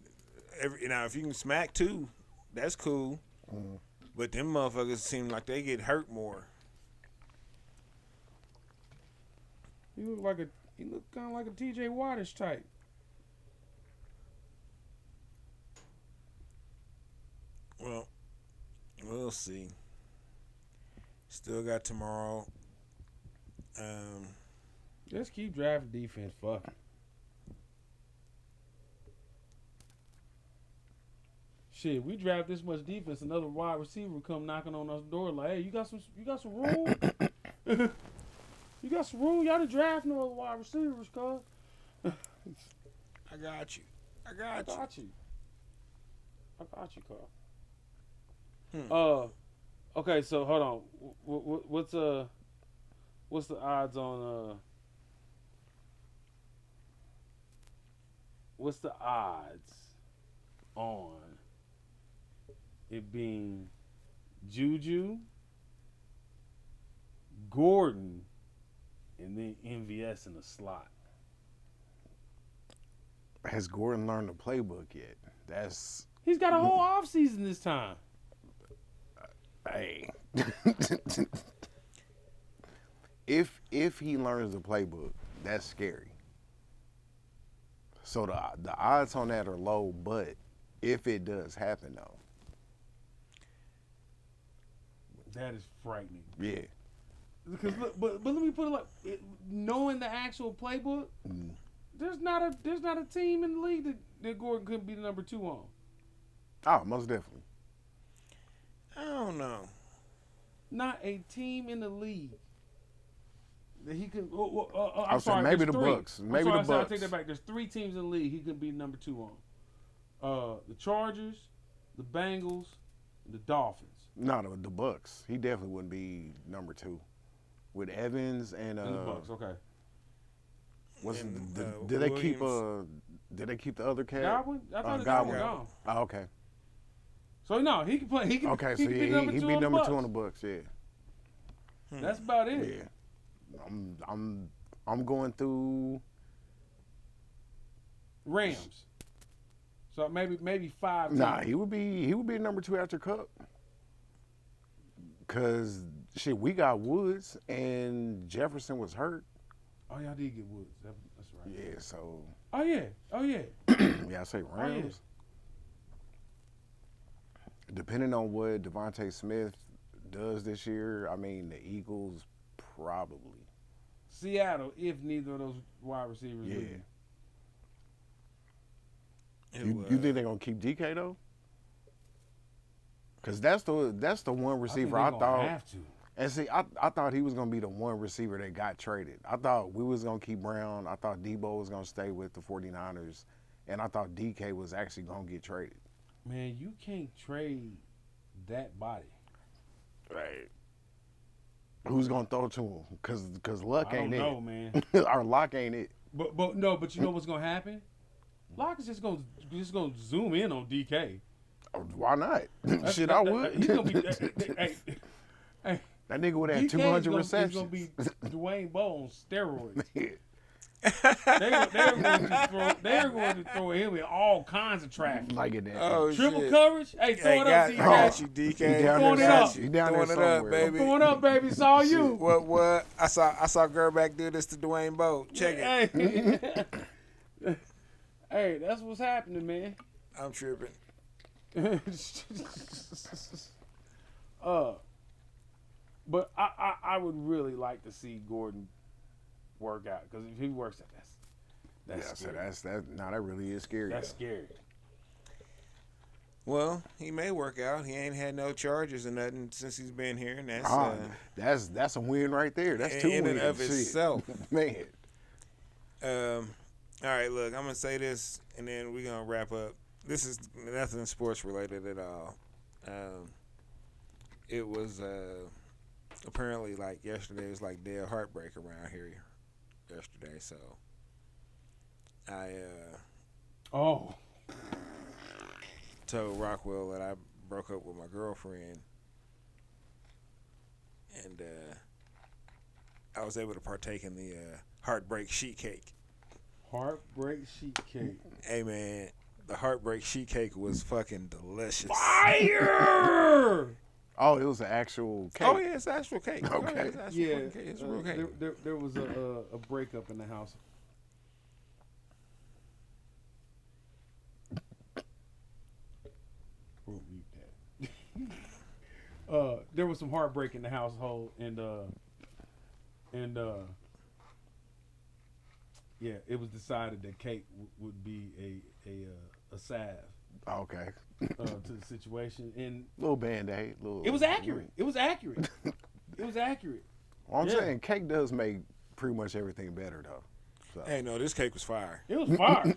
Now if you can smack too, that's cool. Mhm. But them motherfuckers seem like they get hurt more. He look kind of like a TJ Wattish type. Well, we'll see. Still got tomorrow. Just keep driving defense. Fuck it. Shit, we draft this much defense, another wide receiver come knocking on our door like, "Hey, you got some room? You got some room? Y'all to draft no other wide receivers, cuz." I got you. I got you, cuz. Okay, so hold on. What's the odds on what's the odds on it being Juju, Gordon, and then MVS in the slot? Has Gordon learned the playbook yet? He's got a whole offseason this time. Hey. If he learns the playbook, that's scary. So the odds on that are low, but if it does happen though, That is frightening. yeah. Because look, but let me put it like knowing the actual playbook, there's not a team in the league that Gordon couldn't be the number 2 on. Oh, most definitely. I don't know. Not a team in the league that he could. I'm I'm sorry, maybe there's the three. Bucks. I'm Maybe sorry, the I said- I Bucks. take that back. There's 3 teams in the league he could be number 2 on. The Chargers, the Bengals, and the Dolphins. No, the Bucks. He definitely wouldn't be number 2 with Evans and And the Bucks, okay. Did they keep Williams. Did they keep the other cat? Godwin? I thought Godwin. Godwin gone. Oh, okay. So no, he can play. He can. Okay, he so can yeah, be number he'd 2 be on number the 2 on the Bucks. Bucks. Yeah. That's about it. Yeah. I'm going through Rams. So maybe 5. Nah, teams. he would be number 2 after Cup. Cause shit, we got Woods and Jefferson was hurt. Oh, y'all did get Woods. That's right. Yeah, so Oh yeah. yeah, I say Rams. Depending on what Devontae Smith does this year, I mean the Eagles probably. Seattle, if neither of those wide receivers. Yeah. leave. You think they're gonna keep DK though? Cause that's the one receiver I think they thought. gonna have to. And see, I thought he was gonna be the one receiver that got traded. I thought we was gonna keep Brown. I thought Debo was gonna stay with the 49ers, and I thought DK was actually gonna get traded. Man, you can't trade that body. Right. Who's gonna throw to him? Cause luck I ain't don't know, it. man. Our luck ain't it. But you know what's gonna happen? Locke is just gonna zoom in on DK. Why not? Shit, I would. He's gonna be. hey, That nigga would have DK 200 He's receptions. gonna be Dwayne Bowe on steroids. Yeah. They're going to throw him in all kinds of traffic. Like it. Oh, Triple shit. coverage. Hey, throw it up, DK. Got you, DK. He down Throwing it there, up. he down Throwing there it up, somewhere. baby. Throwing up, baby. It's all you. What? I saw Gerback do this to Dwayne Bowe. Check it. Hey. Hey, that's what's happening, man. I'm tripping. But I would really like to see Gordon work out, because if he works out, that's scary. that really is scary. That's scary. Well, he may work out. He ain't had no charges or nothing since he's been here, and That's a win right there. That's 2 in wins and of Shit. itself. Man. All right, look, I'm gonna say this, and then we're gonna wrap up. This is nothing sports related at all. It was apparently, like yesterday was like day of heartbreak around here. Yesterday, so I told Rockwell that I broke up with my girlfriend, and I was able to partake in the heartbreak sheet cake. Heartbreak sheet cake. Hey man, the heartbreak sheet cake was fucking delicious. Fire! Oh, it was an actual cake. Oh yeah, it's actual cake. Okay. Oh, yeah, it's actual Yeah, fucking cake. It's real cake. there was a breakup in the house. We'll mute that. There was some heartbreak in the household, and yeah, it was decided that cake would be a salve Okay. to the situation, and Little Band-Aid. Little. it was accurate. It was accurate. It was accurate. Well, I'm Yeah. saying cake does make pretty much everything better, though. So. Hey, no, this cake was fire. It was fire.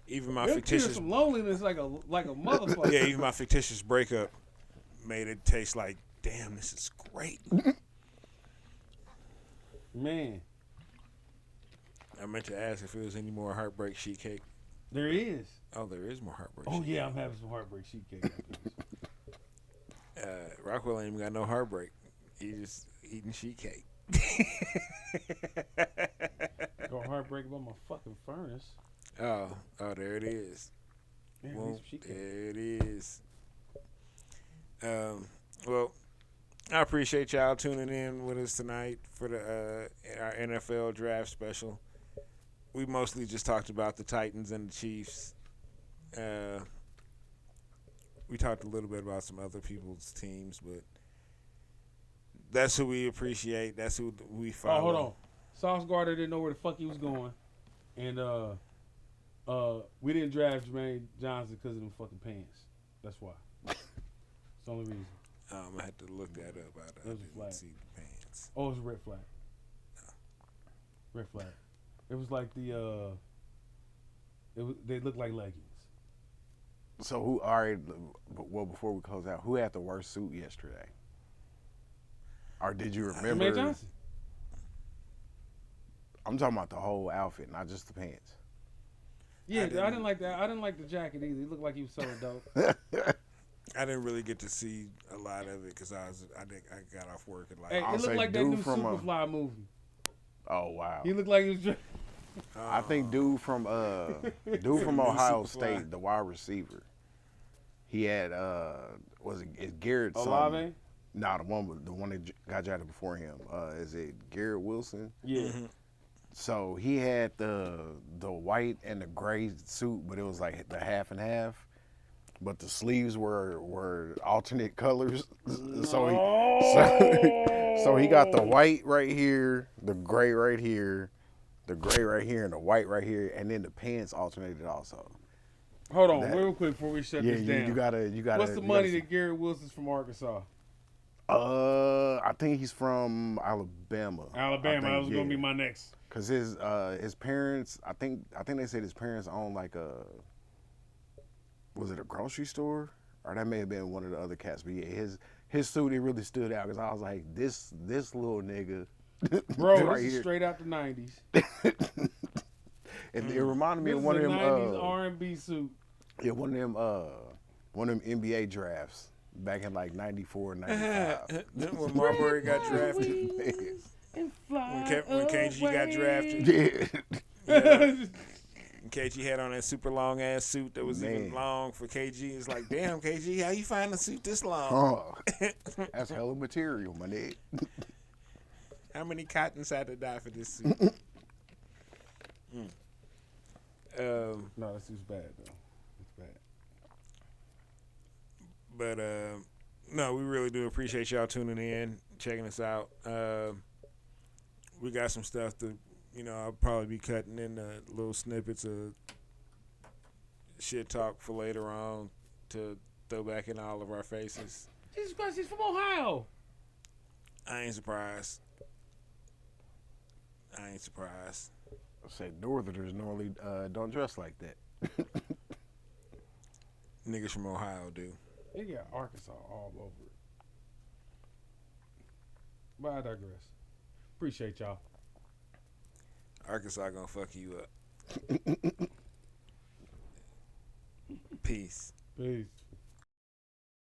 Even my It cured fictitious, some loneliness like a motherfucker. yeah, even my fictitious breakup made it taste like, damn, this is great. Man, I meant to ask if there was any more heartbreak sheet cake. there is. Oh, there is more heartbreak. Oh sheet yeah, I'm having some heartbreak sheet cake after this. Rockwell ain't even got no heartbreak. He just eating sheet cake. Got heartbreak about my fucking furnace. Oh, there it is. Man, I need Well, some sheet cake. there it is. Well, I appreciate y'all tuning in with us tonight for the our NFL draft special. We mostly just talked about the Titans and the Chiefs. We talked a little bit about some other people's teams, but that's who we appreciate. That's who we follow. Oh, hold on. Sauce Gardner didn't know where the fuck he was going, and we didn't draft Jermaine Johnson because of them fucking pants. That's why. It's the only reason. I'm gonna have to look that up. I was a didn't flag. see the pants. Oh, it was a red flag. Red flag. It was like the they looked like leggings. So who? All right. Well, before we close out, who had the worst suit yesterday? Or did you remember? Jermaine Johnson. I'm talking about the whole outfit, not just the pants. Yeah, I didn't- didn't like that. I didn't like the jacket either. He looked like he was selling dope. I didn't really get to see a lot of it because I got off work at like. Hey, I'll it say looked like that dude new from, Superfly movie. Oh wow. He looked like he was. I think dude from New Ohio Superfly. State, the wide receiver. He had was it Garrett? Olave? Nah, the one that got drafted before him. Is it Garrett Wilson? Yeah. Mm-hmm. So he had the white and the gray suit, but it was like the half and half. But the sleeves were alternate colors. So he got the white right here, the gray right here, the gray right here, and the white right here, and then the pants alternated also. Hold on, That- real quick before we shut Yeah, this down. you gotta. What's the money that Garrett Wilson's from Arkansas? I think he's from Alabama. Alabama. That was gonna be my next. Cause his parents, I think they said his parents owned like was it a grocery store? Or that may have been one of the other cats. But yeah, his suit, it really stood out because I was like, this little nigga. Bro, right this is here. straight out the 90s. It reminded me This of is one a of them 90s R&B suit. yeah, one of them NBA drafts back in like 94, 95. Then when Marbury got drafted, And fly when KG got away. drafted, Yeah. and KG had on that super long ass suit that was even Man. long for KG. It's like, damn, KG, how you find a suit this long? Oh, that's hella material, my nigga. How many cottons had to die for this suit? No, that suit's bad though. It's bad. But no, we really do appreciate y'all tuning in, checking us out. We got some stuff to, I'll probably be cutting in little snippets of shit talk for later on to throw back in all of our faces. Jesus Christ, he's from Ohio. I ain't surprised. I said Northerners normally don't dress like that. Niggas from Ohio do. They got Arkansas all over But I digress. Appreciate y'all. Arkansas gonna fuck you up. Peace. Peace.